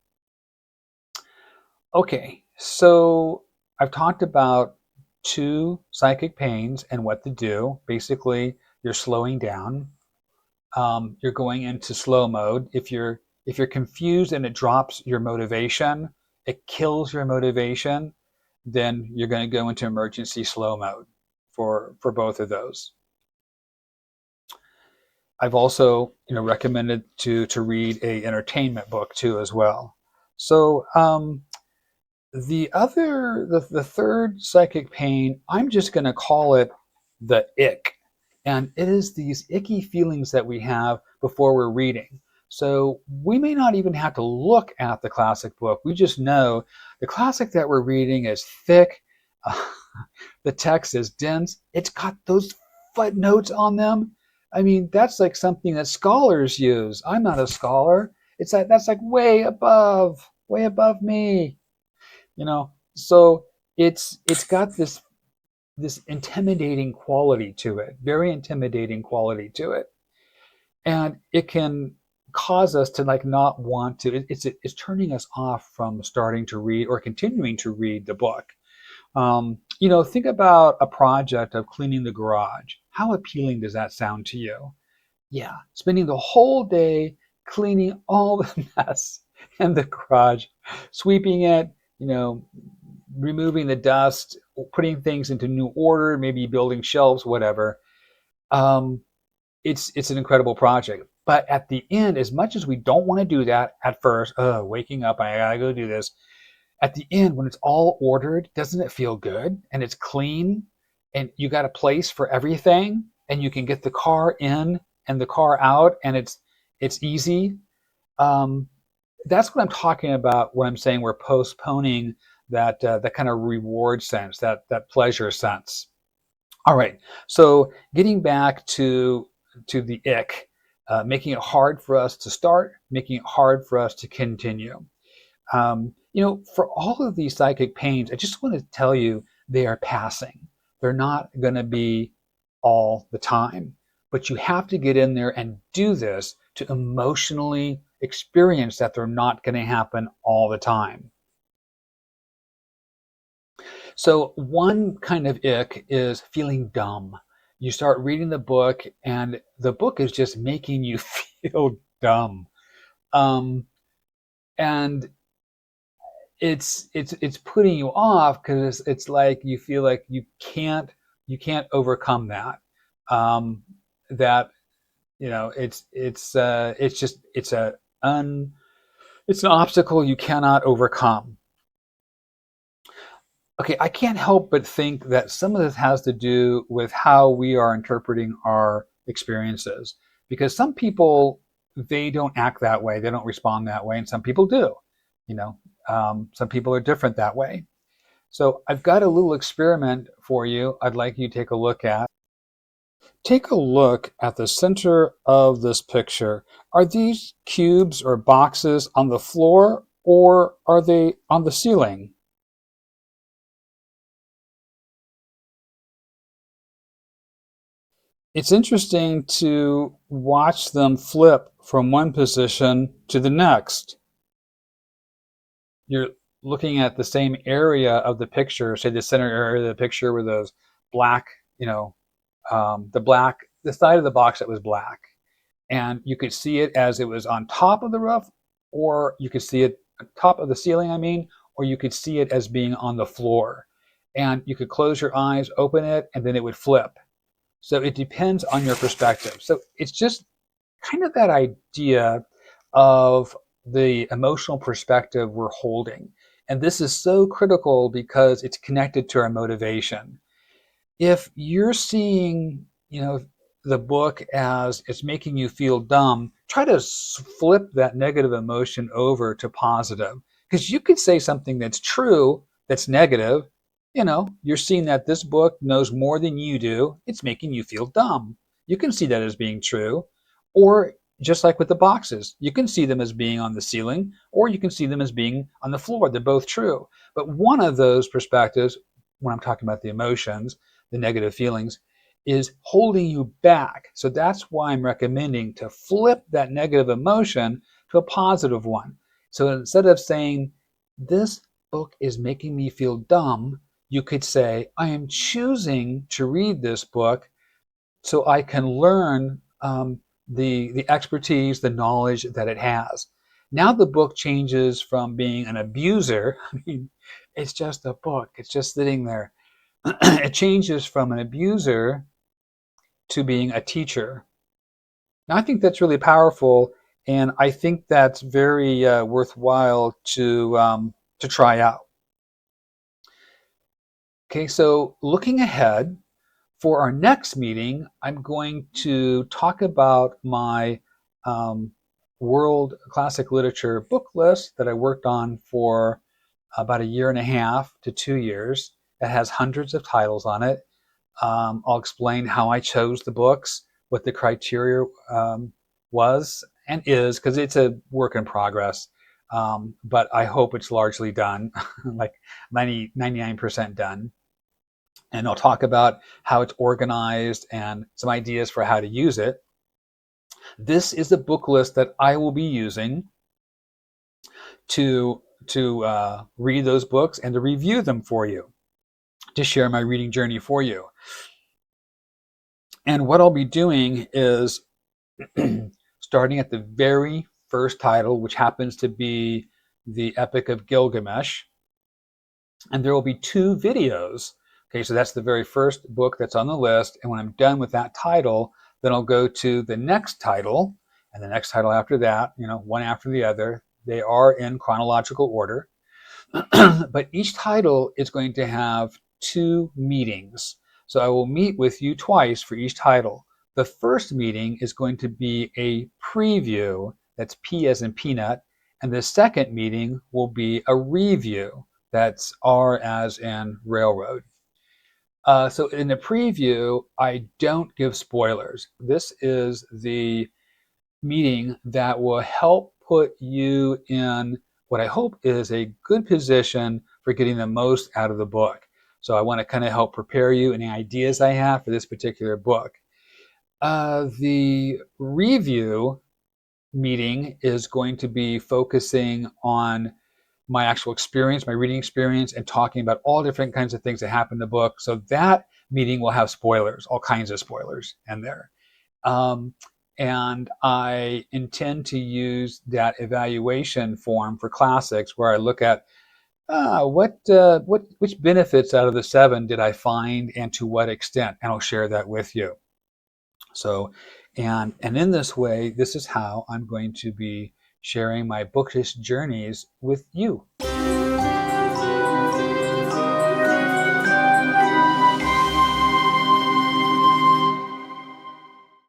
Okay, so I've talked about 2 psychic pains and what to do. Basically, you're slowing down. You're going into slow mode. If you're confused and it drops your motivation, it kills your motivation, then you're going to go into emergency slow mode for both of those. I've also, recommended to read a entertainment book too as well. So the third psychic pain, I'm just going to call it the ick, and it is these icky feelings that we have before we're reading. So we may not even have to look at the classic book. We just know the classic that we're reading is thick. The text is dense. It's got those footnotes on them. I mean, that's like something that scholars use. I'm not a scholar. That's like way above me. So it's got this intimidating quality to it, very intimidating quality to it, and it can cause us to like not want to. It's turning us off from starting to read or continuing to read the book. Think about a project of cleaning the garage. How appealing does that sound to you? Yeah, spending the whole day cleaning all the mess in the garage, sweeping it, removing the dust, putting things into new order, maybe building shelves, whatever. It's an incredible project. But at the end, as much as we don't want to do that at first, waking up, I gotta go do this. At the end, when it's all ordered, doesn't it feel good? And it's clean, and you got a place for everything, and you can get the car in and the car out, and it's easy. That's what I'm talking about when I'm saying we're postponing that kind of reward sense, that pleasure sense. All right, so getting back to the ick, making it hard for us to start, making it hard for us to continue. For all of these psychic pains, I just want to tell you they are passing. They're not going to be all the time, but you have to get in there and do this to emotionally experience that they're not going to happen all the time. So one kind of ick is feeling dumb. You start reading the book and the book is just making you feel dumb. And it's putting you off because it's like you feel like you can't overcome that. That it's an obstacle you cannot overcome. Okay, I can't help but think that some of this has to do with how we are interpreting our experiences, because some people, they don't act that way, they don't respond that way, and some people do. Some people are different that way. So I've got a little experiment for you I'd like you to take a look at. Take a look at the center of this picture. Are these cubes or boxes on the floor, or are they on the ceiling? it's interesting to watch them flip from one position to the next. You're looking at the same area of the picture, say the center area of the picture where those black, the side of the box that was black. And you could see it as it was on top of the roof, or you could see it on top of the ceiling, or you could see it as being on the floor. And you could close your eyes, open it, and then it would flip. So it depends on your perspective. So it's just kind of that idea of the emotional perspective we're holding. And this is so critical because it's connected to our motivation. If you're seeing, the book as it's making you feel dumb, try to flip that negative emotion over to positive. Because you could say something that's true, that's negative. You're seeing that this book knows more than you do. It's making you feel dumb. You can see that as being true. Or just like with the boxes, you can see them as being on the ceiling, or you can see them as being on the floor. They're both true. But one of those perspectives, when I'm talking about the emotions, the negative feelings, is holding you back. So that's why I'm recommending to flip that negative emotion to a positive one. So instead of saying, this book is making me feel dumb, you could say, I am choosing to read this book so I can learn the expertise, the knowledge that it has. Now the book changes from being an abuser. It's just a book. It's just sitting there. It changes from an abuser to being a teacher. Now, I think that's really powerful, and I think that's very worthwhile to try out. Okay, so looking ahead for our next meeting, I'm going to talk about my um, world classic literature book list that I worked on for about a year and a half to 2 years. It has hundreds of titles on it. I'll explain how I chose the books, what the criteria was and is, because it's a work in progress. But I hope it's largely done, like 99% done. And I'll talk about how it's organized and some ideas for how to use it. This is the book list that I will be using to read those books and to review them for you, to share my reading journey for you. And what I'll be doing is starting at the very first title, which happens to be the Epic of Gilgamesh. And there will be 2 videos. Okay, so that's the very first book that's on the list. And when I'm done with that title, then I'll go to the next title and the next title after that, one after the other. They are in chronological order. But each title is going to have 2 meetings. So I will meet with you twice for each title. The first meeting is going to be a preview, that's P as in peanut, and the second meeting will be a review, that's R as in railroad. So in the preview, I don't give spoilers. This is the meeting that will help put you in what I hope is a good position for getting the most out of the book. So I want to kind of help prepare you any ideas I have for this particular book. The review meeting is going to be focusing on my actual experience, my reading experience, and talking about all different kinds of things that happen in the book. So that meeting will have spoilers, all kinds of spoilers in there. And I intend to use that evaluation form for classics where I look at which benefits out of the 7 did I find and to what extent, and I'll share that with you. So, and in this way, this is how I'm going to be sharing my bookish journeys with you.